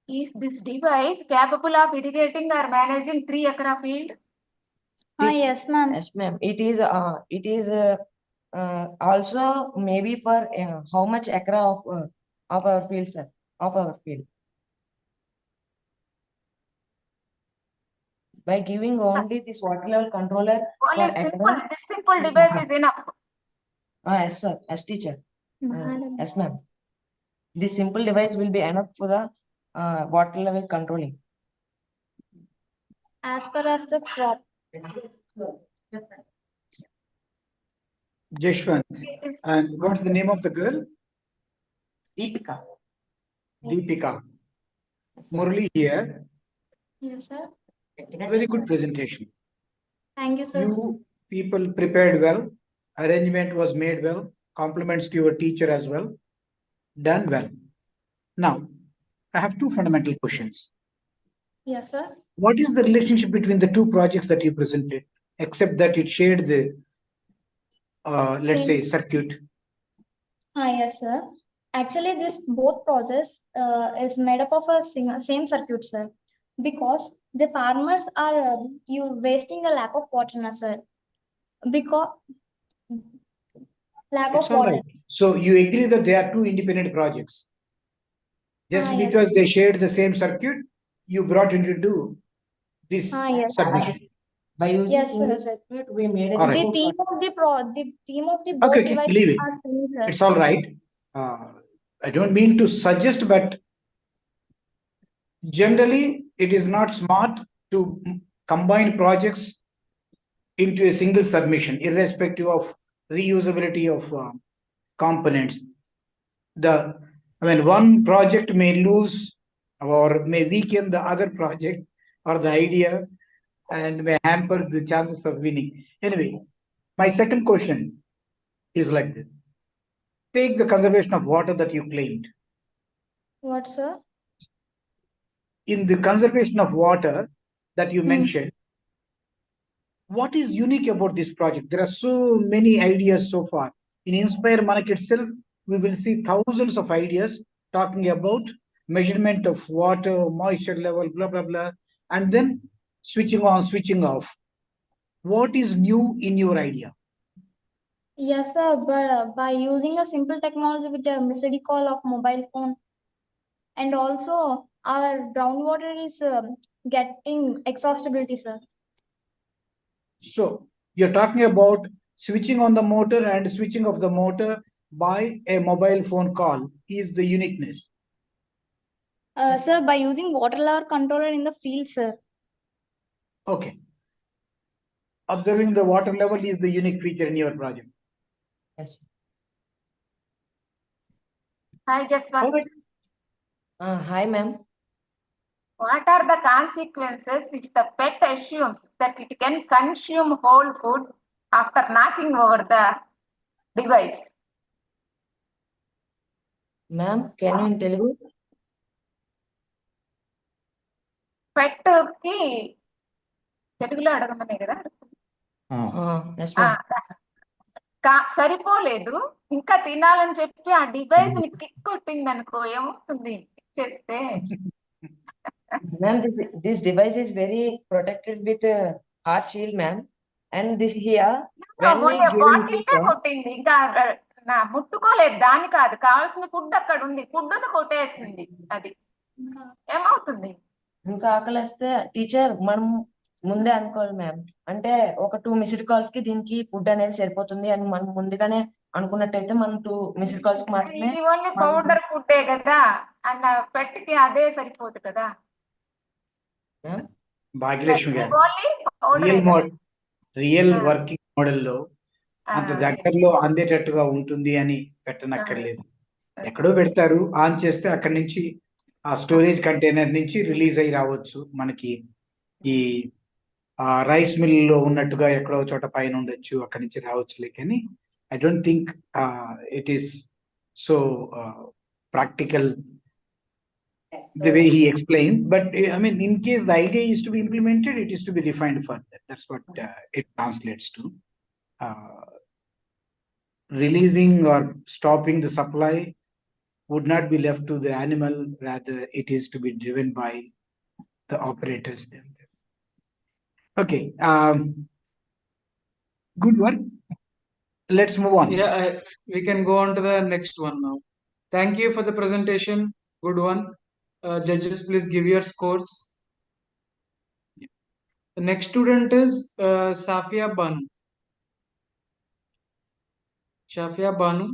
Is this device capable of irrigating or managing 3-acre field? Yes, ma'am. Yes, ma'am. It is also maybe for how much acre of our field, sir, of our field. By giving only this water level controller Only this simple device is enough. Yes, sir. As teacher. Yes, ma'am. This simple device will be enough for the water level controlling. As per as the crop. Jeshwant, and what's the name of the girl? Deepika. Deepika. Murali here. Yes, sir. Very good presentation. Thank you, sir. You people prepared well. Arrangement was made well. Compliments to your teacher as well. Done well. Now, I have two fundamental questions. Yes, sir. What is the relationship between the two projects that you presented, except that it shared the, let's say, circuit? Yes, sir. Actually, this both process is made up of a same circuit, sir. Because the farmers are you wasting a lack of water, na, sir. Because lack It's of all water. right. So you agree that they are two independent projects. Just Yes. because they shared the same circuit, you brought into this Yes. submission. By using Yes, single sir. circuit, we made All it. right. The theme of the both Okay, devices leave it. are same, sir. It's all right. I don't mean to suggest, but generally it is not smart to combine projects into a single submission, irrespective of reusability of components. One project may lose or may weaken the other project or the idea and may hamper the chances of winning. Anyway, my second question is like this. Take the conservation of water that you claimed. What, sir? In the conservation of water that you mentioned, what is unique about this project? There are so many ideas so far. In Inspire Manak itself, we will see thousands of ideas talking about measurement of water, moisture level, blah, blah, blah, and then switching on, switching off. What is new in your idea? Yes, sir. But by using a simple technology with a missed call of mobile phone, and also our groundwater is getting exhaustibility, sir. So you're talking about switching on the motor and switching off the motor by a mobile phone call is the uniqueness. Sir, by using water level controller in the field, sir. Okay. Observing the water level is the unique feature in your project. Yes. Hi, Jaswant. Hi, ma'am. What are the consequences if the pet assumes that it can consume whole food after knocking over the device? Ma'am, can you in Telugu? Pet కి తెలుగులో అడగమనే కదా Yes, ma'am. సరిపోలేదు ఇంకా తినాలని చెప్పి ఆ device ని kick కొట్టింది అనుకో ఏమవుతుంది చేస్తే Ma'am, this device is very protected with a heart shield, ma'am. And this here, when we give bottle it to కొట్టింది ఇంకా నా ముట్టుకోలేదు దాని కాదు కావాల్సిన ఫుడ్ అక్కడ ఉంది ఫుడ్ కొట్టేసింది అది ఏమవుతుంది ఇంకా ఆకలిస్తే టీచర్ మనం ముందే అనుకోవాలి మ్యామ్ అంటే ఒక 2 మిస్డ్ కాల్స్ కి దీనికి ఫుడ్ అనేది సరిపోతుంది అని మనం ముందుగానే అనుకున్నట్టయితే మనం 2 మిస్డ్ కాల్స్ కి మాత్రమే ఇది ఓన్లీ పౌడర్ ఫుడ్డే కదా అన్న పెట్టికి అదే సరిపోదు కదా భాగ్యలక్ష్మి గారు ఓన్లీ రియల్ వర్కింగ్ మోడల్ లో అంత దగ్గరలో అందేటట్టుగా ఉంటుంది అని పెట్టనక్కర్లేదు ఎక్కడో పెడతారు ఆన్ చేస్తే అక్కడి నుంచి ఆ స్టోరేజ్ కంటైనర్ నుంచి రిలీజ్ అయ్యి రావచ్చు మనకి ఈ రైస్ మిల్ లో ఉన్నట్టుగా ఎక్కడో చోట పైన ఉండొచ్చు అక్కడి నుంచి రావచ్చులే కానీ I don't think it is so practical the way he explained, but I mean, in case the idea is to be implemented, it is to be refined further. That's what it translates to. Releasing or stopping the supply would not be left to the animal, rather it is to be driven by the operators themselves. Okay, good work. Let's move on. Yeah, we can go on to the next one now. Thank you for the presentation. Good one. Judges, please give your scores. The next student is Safia Banu. Safia Banu.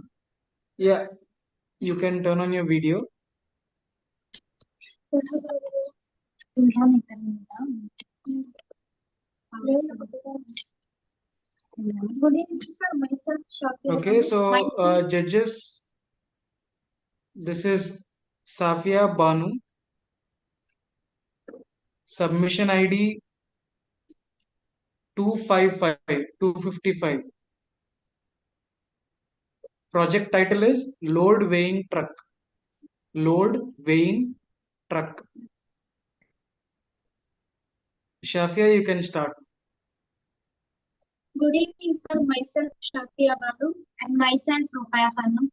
Yeah, you can turn on your video. Okay, so judges, this is Safia Banu. Submission ID 255. Project title is Load Weighing Truck. Load Weighing Truck. Shafia, you can start. Good evening, sir. Myself, Shakya Balu, and myself, Rupaya Khanum.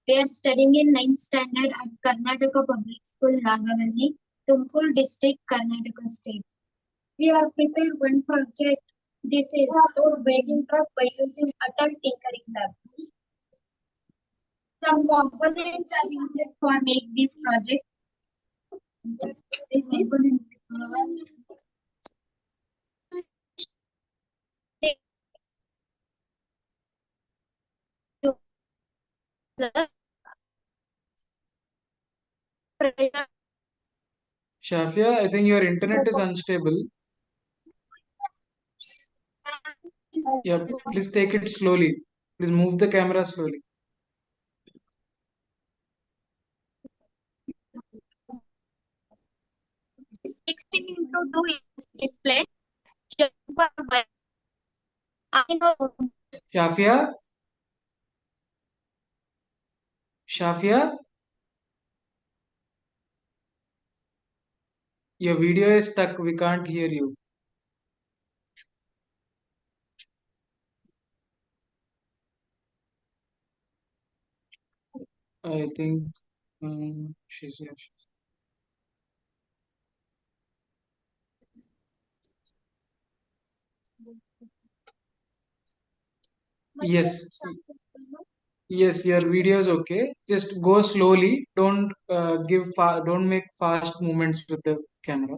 We are studying in 9th standard at Karnataka Public School, Nagavalli, Tumkur District, Karnataka State. We are prepared one project. This is road bagging truck by using Atal Tinkering Lab. Some components are used for make this project. This is Shafia, I think your internet is unstable. Yeah, please take it slowly. Please move the camera slowly. It's 16 into 2 inch display. Shafia? Shafia? Your video is stuck. We can't hear you. I think she's here. Yes. Yes, your video is okay. Just go slowly. Don't don't make fast movements with the camera.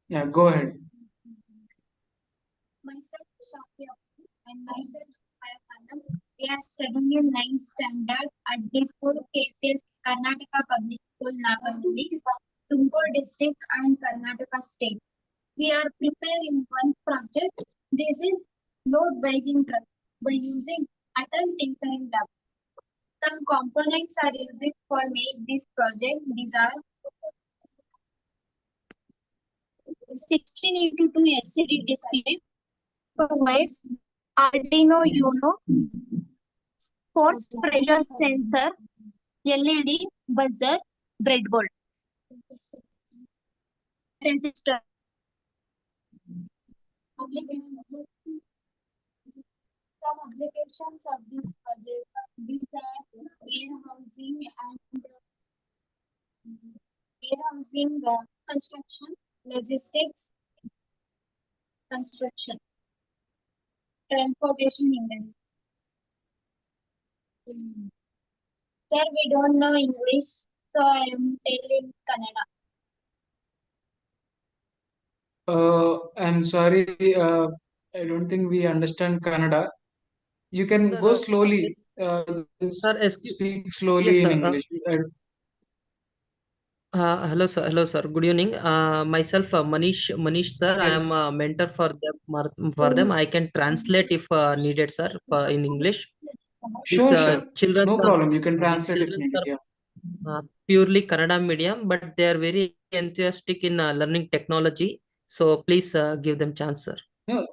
Yeah, go ahead. Myself, Shafia, and myself, Ayapanam. We are studying in 9th standard at this school, KPS, Karnataka Public School, Nagavalli, Tumkur District, and Karnataka State. We are preparing one project. This is load bagging truck by using Atal Tinkering Lab. Some components are used for make this project. These are 16 into 2 LCD display, provides Arduino Uno, force pressure sensor, LED, buzzer, breadboard, resistor. Applications. Some applications of this project, these are warehousing, construction, logistics, construction, transportation industry. Sir, we don't know English, so I am telling Kannada. I'm sorry. I don't think we understand Kannada. You can Sir, go slowly. Just sir, excuse, speak slowly yes, in sir. English. Hello, sir. Hello, sir. Good evening. Myself, Manish, sir. I am Yes. a mentor for them. I can translate if needed, sir, in English. These Sure, sure. children No are problem. You can these translate if children needed. Yeah. are purely Kannada medium, but they are very enthusiastic in learning technology. So please give them chance, sir. No,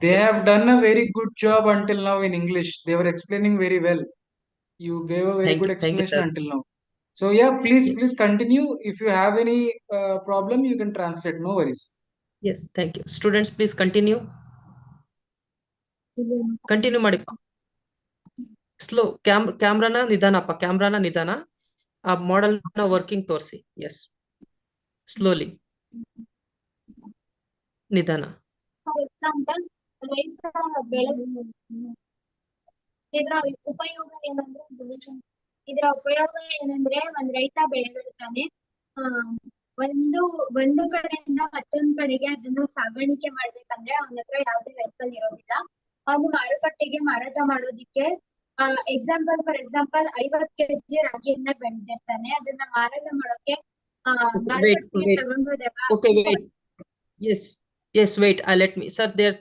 they have done a very good job until now in English. They were explaining very well. You gave a very good Thank you, explanation sir. until now. So yeah, please, Yes, please continue. If you have any problem, you can translate. No worries. yes, thank you. Students, please continue. Continue, Madipa. Slow. Camera na nidana. ಆ model ನ working ತೋರಿಸಿ. S, slowly, ನಿಧಾನ. For example, ರೈತ ಬೆಳೆ ಇದರ ಉಪಯೋಗ ಏನಂದ್ರೆ ಒಂದ್ ರೈತ ಬೆಳೆ ಬೆಳಿತಾನೆ. ಒಂದು ಕಡೆಯಿಂದ ಮತ್ತೊಂದ್ ಕಡೆಗೆ ಅದನ್ನ ಸಾಗಾಣಿಕೆ ಮಾಡ್ಬೇಕಂದ್ರೆ ಅವನ ಹತ್ರ ಯಾವ್ದೇ ವೆಹಿಕಲ್ ಇರೋದಿಲ್ಲ. ಅವನು ಮಾರುಕಟ್ಟೆಗೆ ಮಾರಾಟ ಮಾಡೋದಿಕ್ಕೆ ಫಾರ್ ಎಕ್ಸಾಂಪಲ್ 50 kg ರಾಗಿಯನ್ನ ಬೆಳೆದಿರ್ತಾನೆ. ಅದನ್ನ ಮಾರಾಟ ಮಾಡೋಕೆ ಮಾರುಕಟ್ಟೆಗೆ ತಗೊಂಡು Okay, wait. Yes, wait. Let me, sir. They're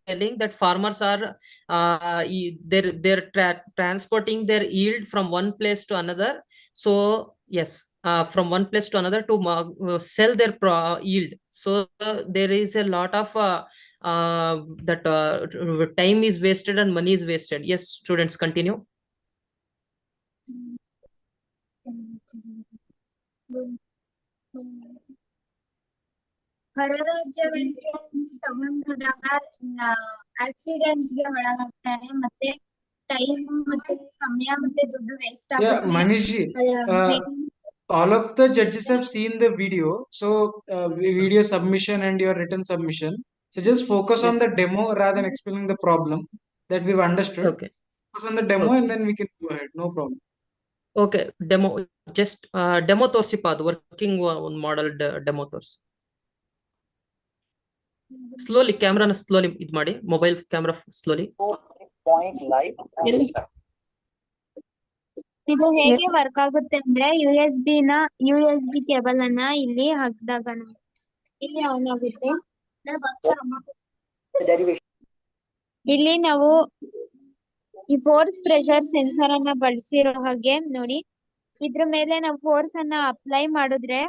telling that farmers are they're transporting their yield from one place to another. So yes, from one place to another to sell their yield. So there is a lot of that time is wasted and money is wasted. Yes, students, continue. ಹೊರ ರಾಜ್ಯಗಳಿಗೆ ತಗೊಂಡ್ ಹೋದಾಗ accidents ಗೆ ಒಳಗಾಗ್ತಾರೆ ಮತ್ತೆ time ಮತ್ತೆ ಸಮಯ ಮತ್ತೆ ದುಡ್ಡು ವೇಸ್ಟ್ Yeah, ಆಗುತ್ತೆ. Manish ji, all of the judges have seen the video. So, video submission and your written submission. So, just focus on Yes. the demo rather than explaining the problem that we've understood. Okay. Focus on the demo Okay. and then we can go ahead. No problem. Okay, demo just demo ತೋರ್ಸಿಪ್ಪ ಅದು working ಒಂದು model demo ತೋರ್ಸಿ. Slowly ಕ್ಯಾಮ್ರಾನ slowly ಇದು ಮಾಡಿ, mobile camera slowly. ಇದು ಹೇಗೆ work ಆಗುತ್ತೆ ಅಂದ್ರೆ USB cable ಅನ್ನ ಇಲ್ಲಿ ಹಾಕಿದಾಗ ಇಲ್ಲಿ ಆನ್ ಆಗುತ್ತೆ. ಇಲ್ಲಿ ನಾವು ಈ ಫೋರ್ಸ್ ಪ್ರೆಷರ್ ಸೆನ್ಸರ್ ಅನ್ನ ಬಳಸಿರೋ ಹಾಗೆ ನೋಡಿ, ಇದ್ರ ಮೇಲೆ ನಾವು ಫೋರ್ಸ್ ಅನ್ನ ಅಪ್ಲೈ ಮಾಡಿದ್ರೆ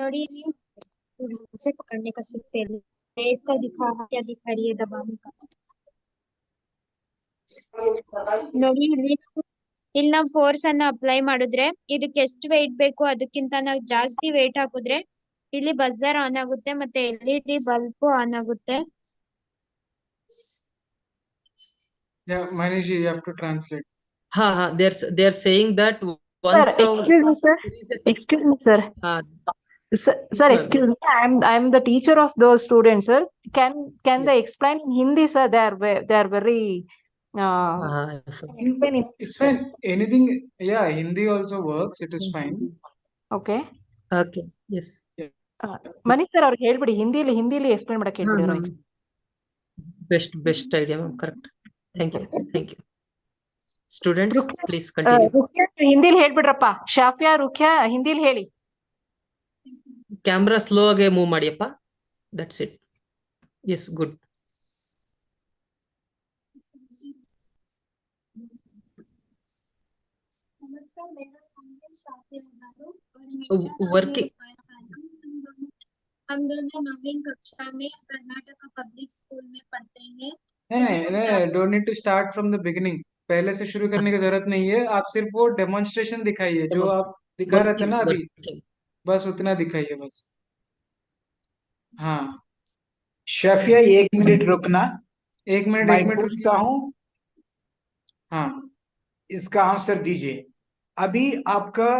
ನೋಡಿ से पकड़ने का सिर्फ पेट का क्या दिखा रही है दबाने का ನೋಡಿ ಇಲ್ಲಿ ನಾವು ಫೋರ್ಸ್ ಅನ್ನ ಅಪ್ಲೈ ಮಾಡಿದ್ರೆ ಇದಕ್ಕೆ ಎಷ್ಟು ವೆಯ್ಟ್ ಬೇಕು ಅದಕ್ಕಿಂತ ನಾವು ಜಾಸ್ತಿ ವೆಯ್ಟ್ ಹಾಕಿದ್ರೆ ಇಲ್ಲಿ ಬಜರ್ ಆನ್ ಆಗುತ್ತೆ ಮತ್ತೆ LED ಬಲ್ಬ್ ಆನ್ ಆಗುತ್ತೆ. Yeah, Manish ji, you have to translate. They're saying that once Sir, excuse me, sir. Excuse me, sir. Sir, excuse me. I'm the teacher of those students, sir. Can they explain in Hindi, sir? They are very. It's fine. Anything, yeah, Hindi also works. It is fine. Okay. Okay. Yes. Manish sir, ಅವ್ರಿಗೆ ಹೇಳ್ಬಿಡಿ ಹಿಂದಿಲಿ explain ಮಾಡಕ್ಕೆ ಹೇಳ್ಬಿಡಿ. Best idea, ma'am. Correct. Thank you. Students, please continue. Rukhya ಹಿಂದಿಲಿ ಹೇಳ್ಬಿಡ್ರಪ್ಪ. ಶಾಫಿಯಾ, Rukhya ಹಿಂದಿಲಿ ಹೇಳಿ. Camera slow ಆಗಿ move ಮಾಡಿಯಪ್ಪ. That's it. Yes, good. नमस्कार, मेरा नाम है शाफिया बानो और Working. हम दोनों 9वीं कक्षा में कर्नाटक पब्लिक स्कूल में पढ़ते हैं. नहीं, don't need to start from the beginning. पहले से शुरू करने की जरूरत नहीं है. आप सिर्फ वो डेमोन्स्ट्रेशन दिखाइए जो आप दिखा रहे थे ना अभी, बस उतना दिखाइए बस. हाँ शफिया, 1 मिनट रुकना. 1 मिनट मैं पूछता हूँ, हाँ इसका आंसर दीजिए. अभी आपका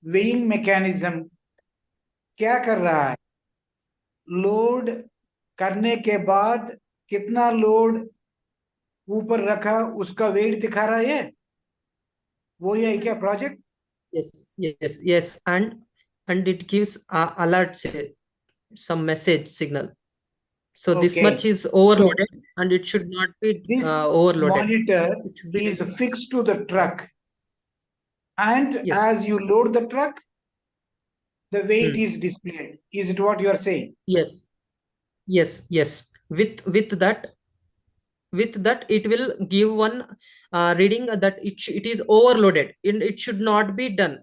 वेइंग मैकेनिज्म क्या कर रहा है? लोड करने के बाद कितना लोड ऊपर रखा उसका वेट दिखा रहा है, वो है क्या project? Yes, and it gives alerts, some message signal. So this much is overloaded and it should not be overloaded. Monitor is fixed to the truck, and as you load the truck, the weight is displayed. Is it what you are saying? Yes. With that it will give one reading that it is overloaded and it should not be done,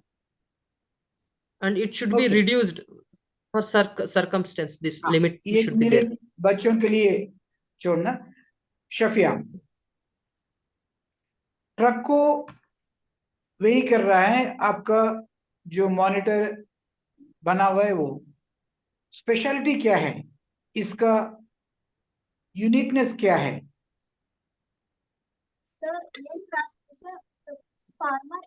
and it should be reduced for circumstance. This limit should be there. बच्चों के लिए छोड़ना. Shafiya, truck को वेही कर रहा है आपका जो मॉनिटर बना हुआ है, वो स्पेशलिटी क्या है, इसका यूनिकनेस क्या है? सर, ये प्रोसेस फार्मर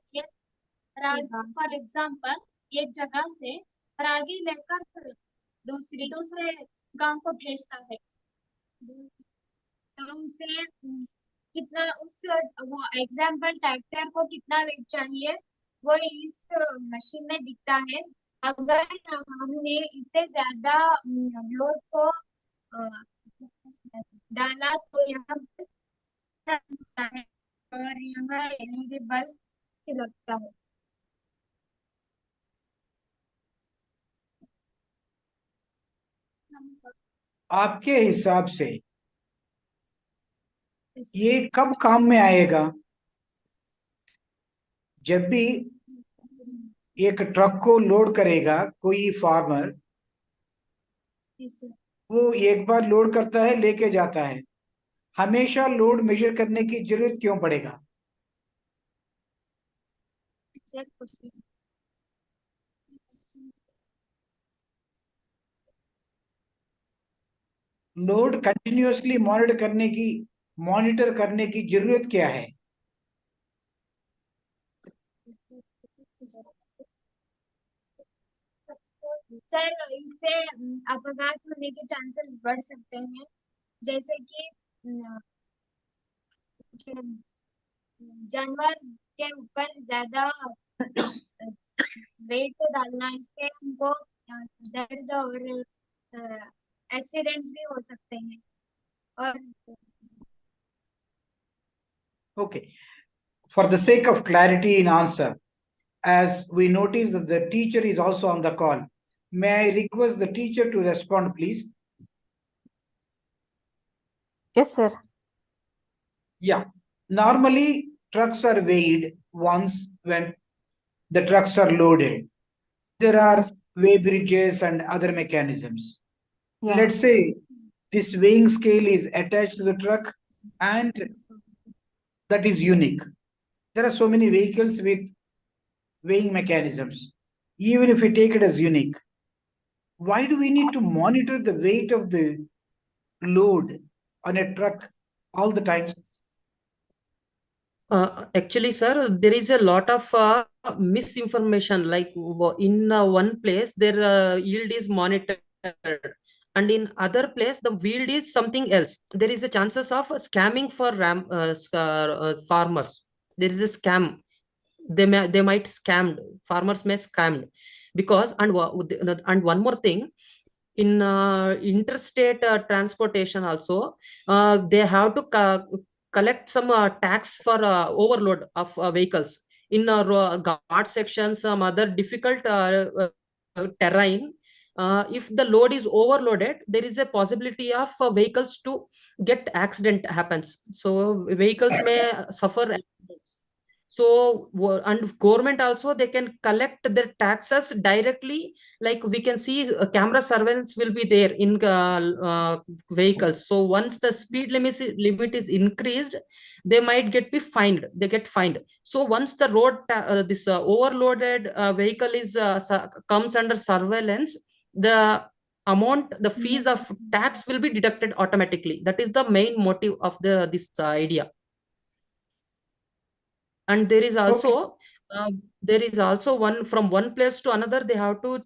फॉर एग्जांपल एक जगह से रागी लेकर दूसरे गांव को भेजता है, तो उसे कितना वो एग्जांपल ट्रैक्टर को कितना वेट चाहिए वो इस मशीन में दिखता है. अगर हमने इससे ज्यादा लोड को डाला तो यहाँ है और यहाँ LED बल्ब से लगता है. आपके हिसाब से ये कब काम में आएगा? जब भी एक ट्रक को लोड करेगा कोई फार्मर, वो एक बार लोड करता है, लेके जाता है, हमेशा लोड मेजर करने की जरूरत क्यों पड़ेगा? लोड कंटिन्यूअसली मॉनिटर करने की जरूरत क्या है? सर, इससे अपघात होने के चांसेस बढ़ सकते हैं, जैसे कि जानवर के ऊपर ज्यादा वेट डालना, इससे हमको दर्द और एक्सीडेंट्स भी हो सकते हैं। और Okay. For the sake of clarity in answer, as we notice that the teacher is also on the call, may I request the teacher to respond, please? Yes, sir. Yeah. Normally, trucks are weighed once when the trucks are loaded. There are weigh bridges and other mechanisms. Yeah. Let's say this weighing scale is attached to the truck and that is unique. There are so many vehicles with weighing mechanisms. Even if we take it as unique, why do we need to monitor the weight of the load on a truck all the time? Actually, sir, there is a lot of misinformation. Like in one place, their yield is monitored, and in other place, the yield is something else. There is a chances of scamming for farmers. There is a scam. They might scammed. Farmers may scammed because and one more thing, in interstate transportation also, they have to collect some tax for overload of vehicles in guard sections, some other difficult terrain. If the load is overloaded, there is a possibility of vehicles to get accident happens, so vehicles may suffer accidents. So and government also, they can collect their taxes directly. Like we can see camera surveillance will be there in vehicles. So once the speed limit is increased, they might get fined. So once the this overloaded vehicle is comes under surveillance, the the fees of tax will be deducted automatically. That is the main motive of this idea. And there is also one from one place to another, they have to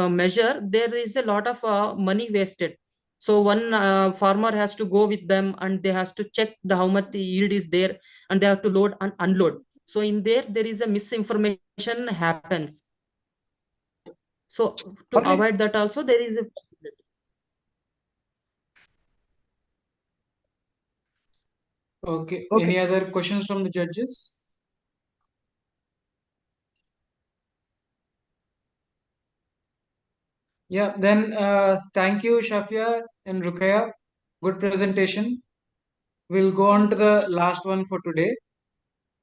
measure. There is a lot of money wasted. So one farmer has to go with them, and they has to check how much the yield is there, and they have to load and unload. So in there is a misinformation happens. So to avoid that also, there is a possibility. Okay. Any other questions from the judges? Yeah, then thank you, Shafia and Rukaya. Good presentation. We'll go on to the last one for today.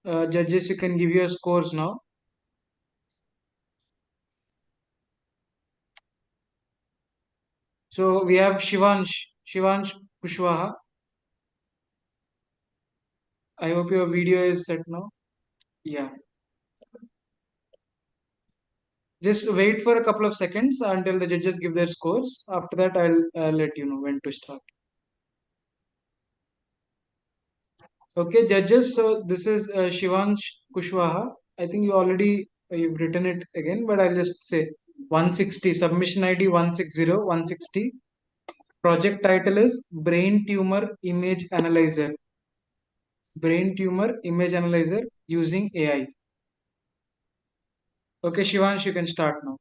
Judges, you can give your scores now. So we have Shivansh Kushwaha. I hope your video is set now. Yeah. Just wait for a couple of seconds until the judges give their scores. After that, I'll let you know when to start. Okay, judges. So this is Shivansh Kushwaha. I think you've written it again, but I'll just say 160 submission ID 160 160. Project title is Brain Tumor Image Analyzer. Brain Tumor Image Analyzer using AI. Okay, Shivansh, you can start now.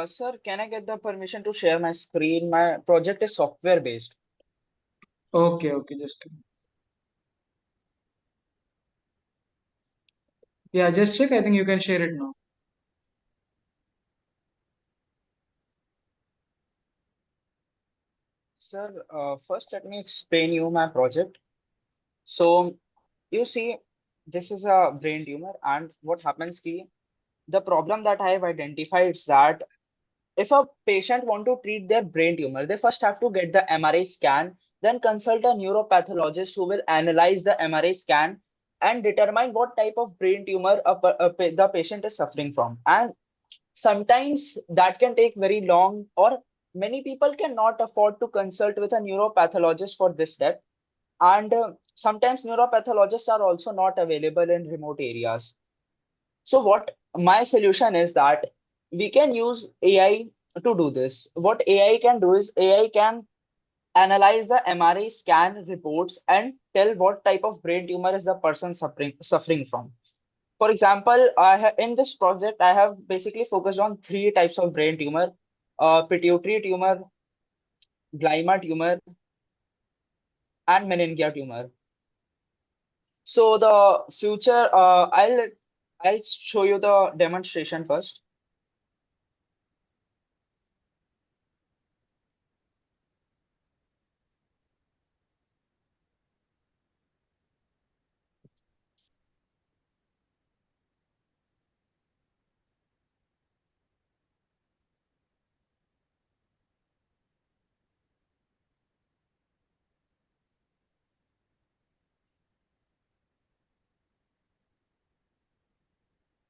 Sir, can I get the permission to share my screen? My project is software based. Okay, just. Yeah, just check. I think you can share it now. Sir, first let me explain you my project. So you see, this is a brain tumor, and what happens ki the problem that I have identified is that if a patient want to treat their brain tumor, they first have to get the MRI scan, then consult a neuropathologist who will analyze the MRI scan and determine what type of brain tumor the patient is suffering from. And sometimes that can take very long, or many people cannot afford to consult with a neuropathologist for this step. And sometimes neuropathologists are also not available in remote areas. So what my solution is that we can use AI to do this. What AI can do is AI can analyze the MRI scan reports and tell what type of brain tumor is the person suffering from. For example, in this project, I have basically focused on three types of brain tumor: pituitary tumor, glioma tumor, and meningeal tumor. So the future, I'll show you the demonstration first.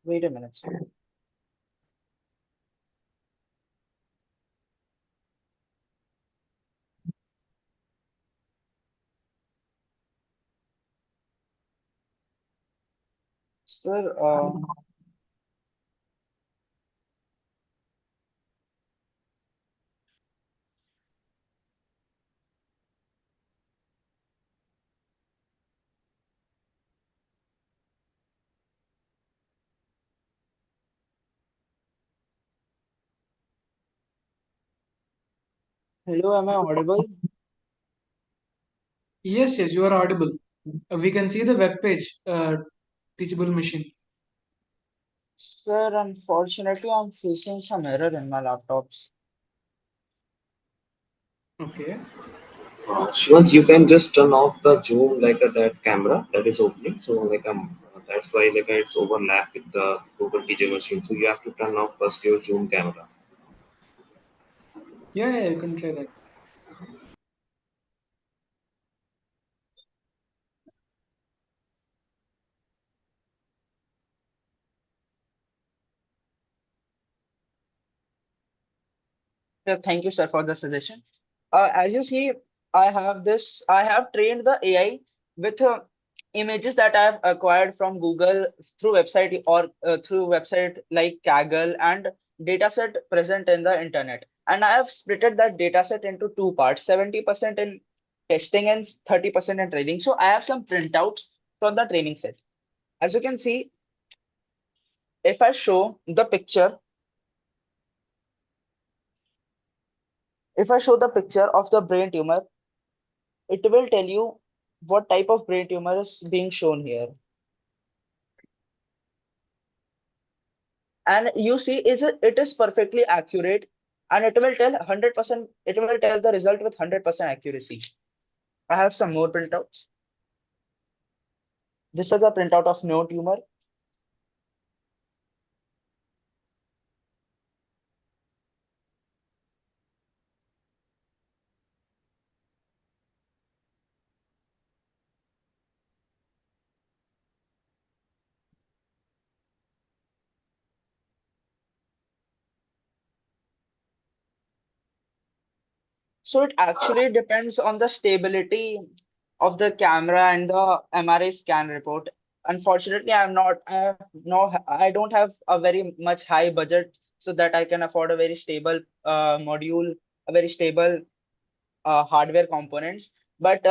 Wait a minute. Sir, hello, am I audible? Yes, yes, you are audible. We can see the web page, Teachable Machine. Sir, unfortunately, I'm facing some error in my laptops. Okay. Once you can just turn off the zoom like that camera that is opening. So that's why it's overlap with the Google teacher machine. So you have to turn off first your zoom camera. Yeah, you can try that. Yeah, thank you, sir, for the suggestion. As you see, I have trained the AI with images that I have acquired from Google through website or through website like Kaggle and dataset present in the internet. And I have splitted that dataset into two parts, 70% in testing and 30% in training. So I have some printouts from the training set. As you can see, if I show the picture, if I show the picture of the brain tumor, it will tell you what type of brain tumor is being shown here. And you see, it is perfectly accurate, and it will tell 100%, it will tell the result with 100% accuracy. I have some more printouts. This is a printout of no tumor. So it actually depends on the stability of the camera and the MRI scan report. Unfortunately, I don't have a very much high budget so that I can afford a very stable module, a very stable hardware components. But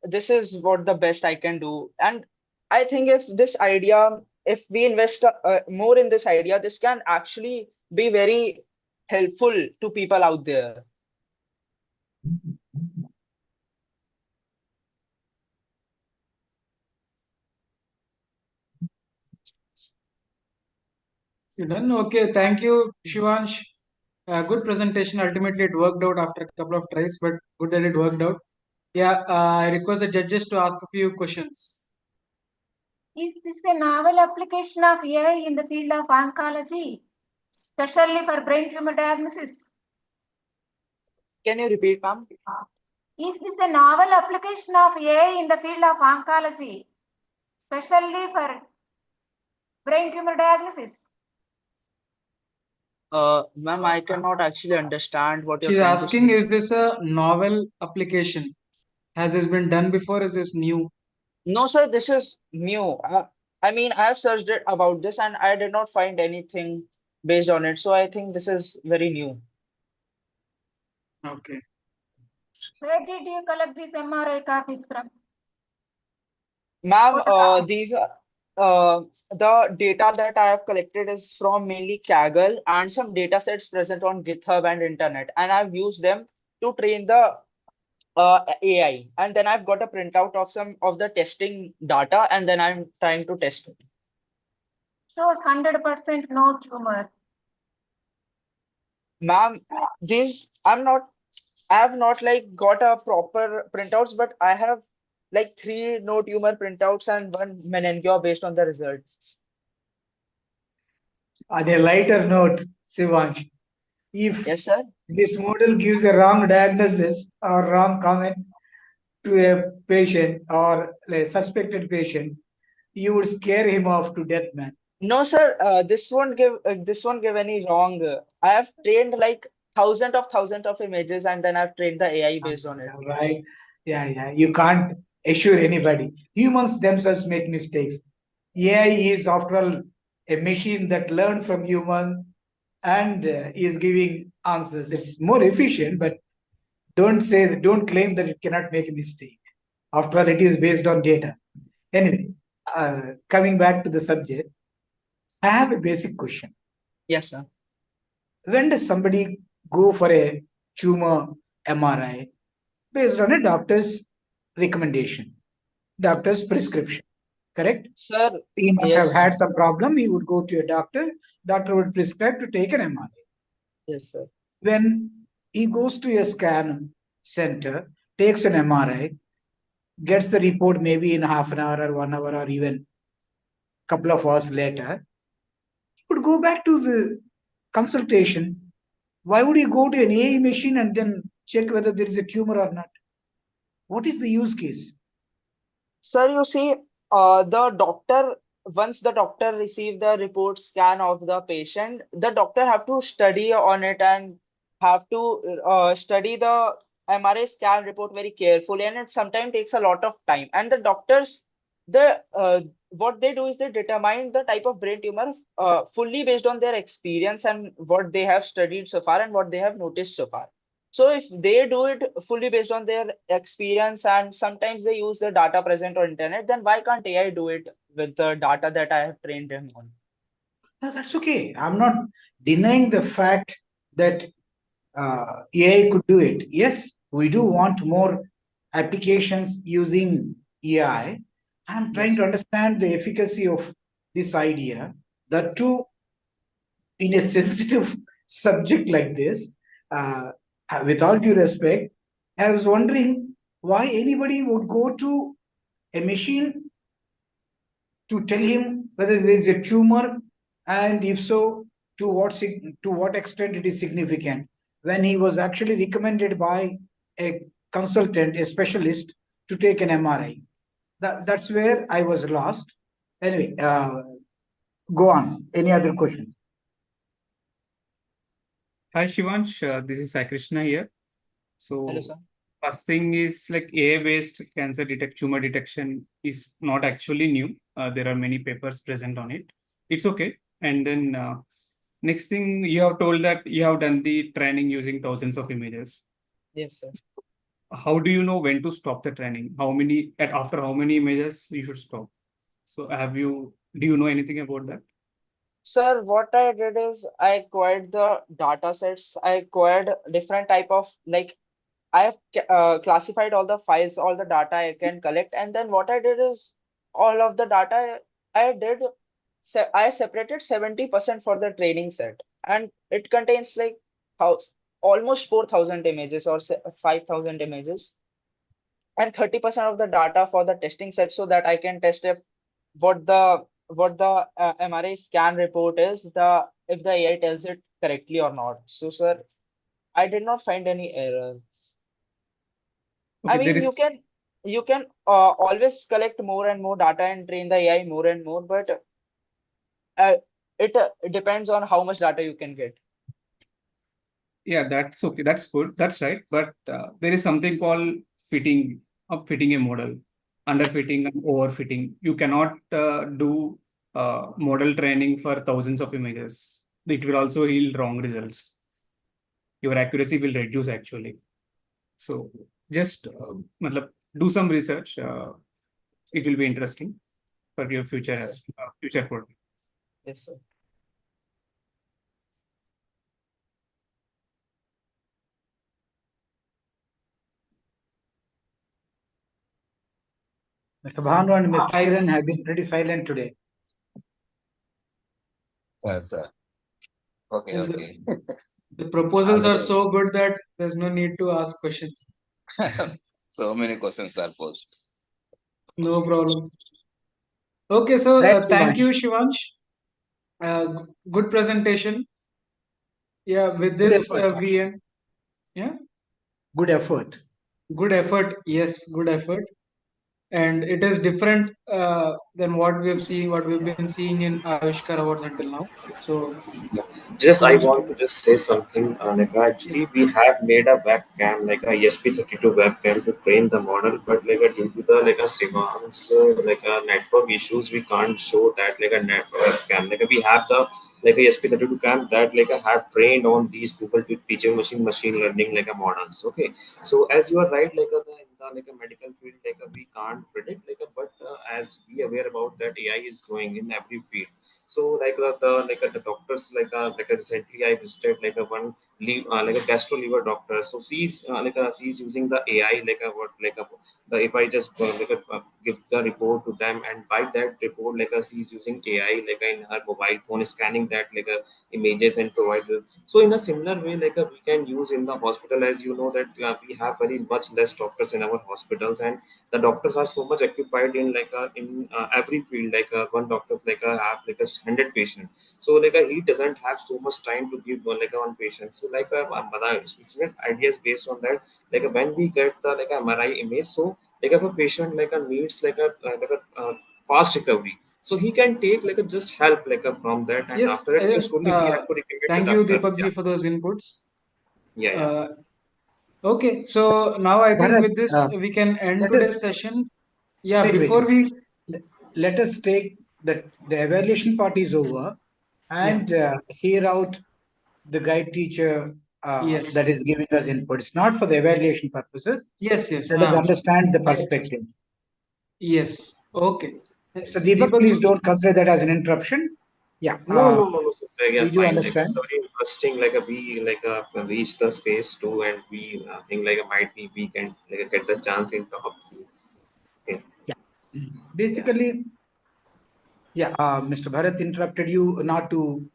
this is what the best I can do. And I think if we invest more in this idea, this can actually be very helpful to people out there. You done? Okay, thank you, Shivansh. Good presentation. Ultimately, it worked out after a couple of tries, but good that it worked out. Yeah, I request the judges to ask a few questions. Is this a novel application of AI in the field of oncology, especially for brain tumor diagnosis? Can you repeat, ma'am? Is this a novel application of AI in the field of oncology, especially for brain tumor diagnosis? Ma'am, I cannot actually understand what you're She's trying to asking, say. is this a novel application? Has this been done before? Is this new? No, sir, this is new. I mean, I have searched it about this and I did not find anything based on it. So I think this is very new. Okay. Where did you collect these MRI copies from? Ma'am, Photocopies? these are the data that I have collected is from mainly Kaggle and some data sets present on GitHub and internet, and I've used them to train the AI. And then I've got a printout of some of the testing data, and then I'm trying to test it. Shows 100% no tumor. Ma'am, these I have not like got a proper printouts, but I have like 3 no tumor printouts and 1 meningioma based on the result. On a lighter note, Sivansh, if Yes, sir. this model gives a wrong diagnosis or wrong comment to a patient or a suspected patient, you would scare him off to death, man. No, sir. This won't give any wrong. I have trained like thousands of images, and then I've trained the AI based on it. Right? Yeah, yeah. You can't assure anybody. Humans themselves make mistakes. AI is, after all, a machine that learned from human and is giving answers. It's more efficient, but don't claim that it cannot make a mistake. After all, it is based on data. Anyway, coming back to the subject, I have a basic question. Yes, sir. When does somebody go for a tumor MRI based on a doctor's recommendation, doctor's prescription? Correct? Sir, He must yes, have sir. had some problem. He would go to a doctor. Doctor would prescribe to take an MRI. Yes, sir. When he goes to a scan center, takes an MRI, gets the report maybe in half an hour or 1 hour or even couple of hours later, he would go back to the consultation. Why would he go to an AI machine and then check whether there is a tumor or not? What is the use case? Sir, you see, once the doctor receive the report scan of the patient, the doctor have to study on it and have to study the MRI scan report very carefully, and it sometimes takes a lot of time. And the doctors, what they do is they determine the type of brain tumor fully based on their experience and what they have studied so far and what they have noticed so far. So if they do it fully based on their experience and sometimes they use the data present on internet, then why can't AI do it with the data that I have trained him on? No, that's okay. I'm not denying the fact that AI could do it. Yes, we do want more applications using AI. I'm trying Yes. to understand the efficacy of this idea. That too, in a sensitive subject like this, with all due respect, I was wondering why anybody would go to a machine to tell him whether there is a tumor and if so, to what extent it is significant, when he was actually recommended by a consultant, a specialist, to take an MRI. That's where I was lost. Anyway, go on. Any other questions? Hi Shivansh, this is Sai Krishna here. Hello, So sir. first thing is like AI-based tumor detection is not actually new. There are many papers present on it. It's okay. And then next thing, you have told that you have done the training using thousands of images. Yes, sir. How do you know when to stop the training? After how many images you should stop? So do you know anything about that? Sir, what I did is I acquired the data sets. I acquired different type of like I have classified all the files, all the data I can collect, and then what I did is all of the data I did, I separated 70% for the training set, and it contains like almost 4,000 images or 5,000 images, and 30% of the data for the testing set, so that I can test if what the MRI scan report is, if the AI tells it correctly or not. So, sir, I did not find any error. I Okay, there mean, is you can always collect more and more data and train the AI more and more, but it depends on how much data you can get. Yeah, that's okay. That's good. That's right. But there is something called fitting a model, underfitting and overfitting. You cannot do model training for thousands of images. It will also yield wrong results. Your accuracy will reduce actually. So just matlab, do some research. It will be interesting for your future as future product. Yes, sir. Mr. Bhanu and Mr. I- Kiran have been pretty silent today. Sir. Okay, And okay. The proposals are Another- so good that there's no need to ask questions. So many questions are posed. No problem. Okay, so Right, thank you, Shivansh. Shivansh. Good presentation. Yeah, with Good this effort. we end. Yeah, Good effort. good effort. Yes, good effort. And it is different than what we've been seeing in Avishkar Awards until now. So Just I kudos to want to just say something. Like actually, we have made a webcam, like a ESP32 webcam, to train the model, but like due to the like a Siemens like a network issues, we can't show that like a network webcam. Like we have the like a ESP32 cam that like I have trained on these Google teacher machine learning like a models. Okay, so as you are right, like in the like a medical field, like we can't predict but as we aware about that AI is growing in every field. So the doctors like recently I visited like a one like a gastro liver doctor. So she's using the AI like a what like a the if I just give the report to them, and by that report she's using AI like in her mobile phone, scanning that images and provide so in a similar way we can use in the hospital. As you know that we have very much less doctors in our hospitals, and the doctors are so much occupied in in every field. One doctor have 100 patient, so he doesn't have so much time to give one patient. So student ideas based on that, when we get the MRI image, so if a patient needs fast recovery, so he can take just help from that, and yes, after that just only we have to recommend the thank you, doctor. Deepak ji, Yeah, for those inputs. yeah. Okay, so now I think Bharat, with this we can end let today's us session. Yeah, wait. before we Let us take that the evaluation part is over, and hear out the guide teacher Yes. that is giving us inputs, not for the evaluation purposes. Yes, yes. Let us understand the perspective. Yes. Okay. Mr. Deepak, please don't consider that as an interruption. Yeah. No, sir. Yeah, we do fine. understand. It's very interesting. We reach the space too, and we think might be we can get the chance in top. Okay. Yeah. Basically, yeah. Mr. Bharat interrupted you not to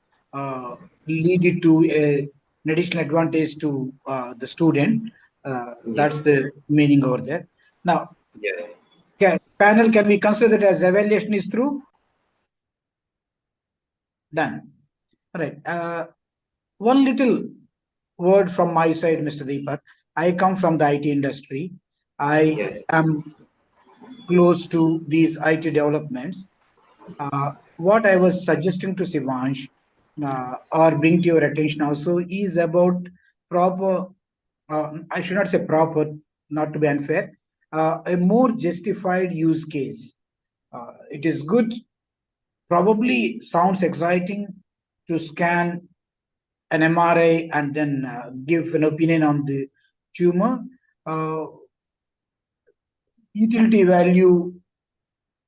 lead it to an additional advantage to the student. That's the meaning over there. Now, Yeah. panel, can we consider that as evaluation is through? Done. All right. One little word from my side, Mr. Deepak. I come from the IT industry. I am close to these IT developments. What I was suggesting to Sivansh or bring to your attention also is about proper, I should not say proper, not to be unfair, a more justified use case. It is good, probably sounds exciting to scan an MRI and then give an opinion on the tumor. Utility value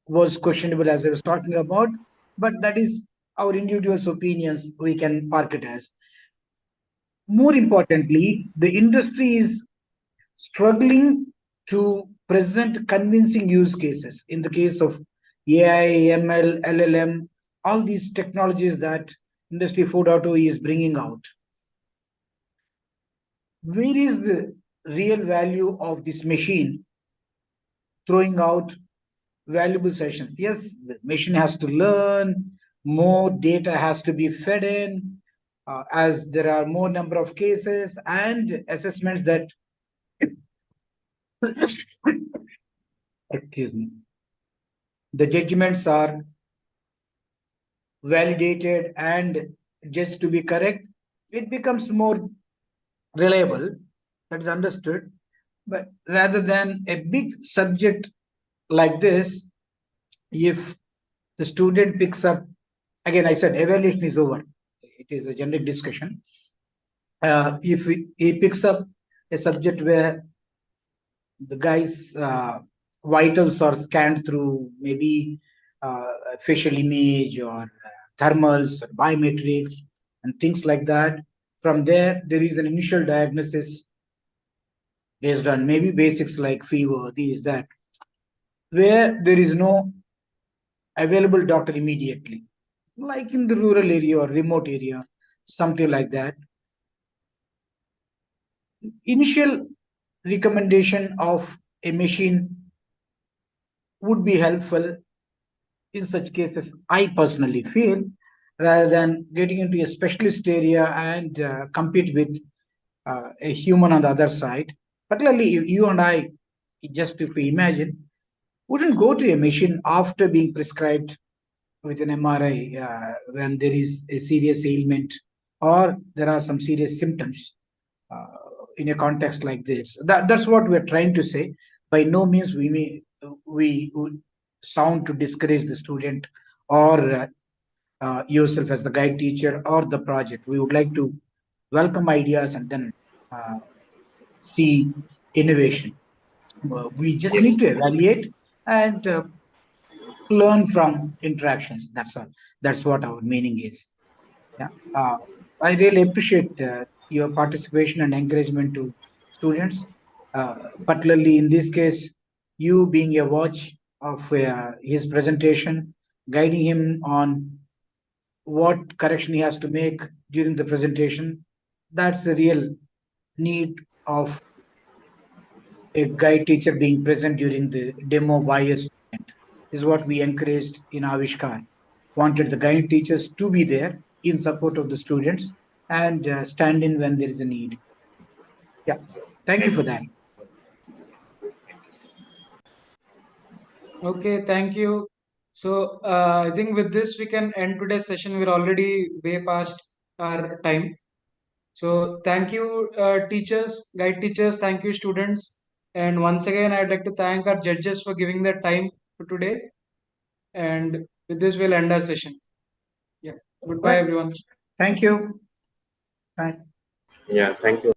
was questionable, as I was talking about, but that is our individual's opinions. We can park it as. More importantly, the industry is struggling to present convincing use cases. In the case of AI, ML, LLM, all these technologies that Industry 4.0 is bringing out. Where is the real value of this machine throwing out valuable sessions? Yes, the machine has to learn, more data has to be fed in, as there are more number of cases and assessments that excuse me, the judgments are validated and judged to be correct. It becomes more reliable, that is understood. But rather than a big subject like this, if the student picks up, again, I said evaluation is over. It is a generic discussion. If he picks up a subject where the guy's vitals are scanned through maybe facial image or thermals or biometrics and things like that. From there is an initial diagnosis based on maybe basics like fever, this, that, where there is no available doctor immediately, like in the rural area or remote area, something like that. Initial recommendation of a machine would be helpful in such cases, I personally feel, rather than getting into a specialist area and compete with a human on the other side. Particularly, you and I, just if we imagine, wouldn't go to a machine after being prescribed with an MRI when there is a serious ailment or there are some serious symptoms in a context like this. That's what we're trying to say. By no means we would sound to discourage the student or yourself as the guide teacher or the project. We would like to welcome ideas and then see innovation. We just need to evaluate and learn from interactions. That's all. That's what our meaning is. Yeah. I really appreciate your participation and encouragement to students, particularly in this case, you being a watch of his presentation, guiding him on what correction he has to make during the presentation. That's the real need of a guide teacher being present during the demo by a student. This is what we encouraged in Avishkar. Wanted the guide teachers to be there in support of the students and stand in when there is a need. Yeah, thank you for that. Okay, thank you. So I think with this we can end today's session. We're already way past our time. So thank you, teachers, guide teachers. Thank you, students. And once again, I'd like to thank our judges for giving their time for today. And with this, we'll end our session. Yeah. Goodbye, everyone. Thank you. Bye. Yeah, thank you.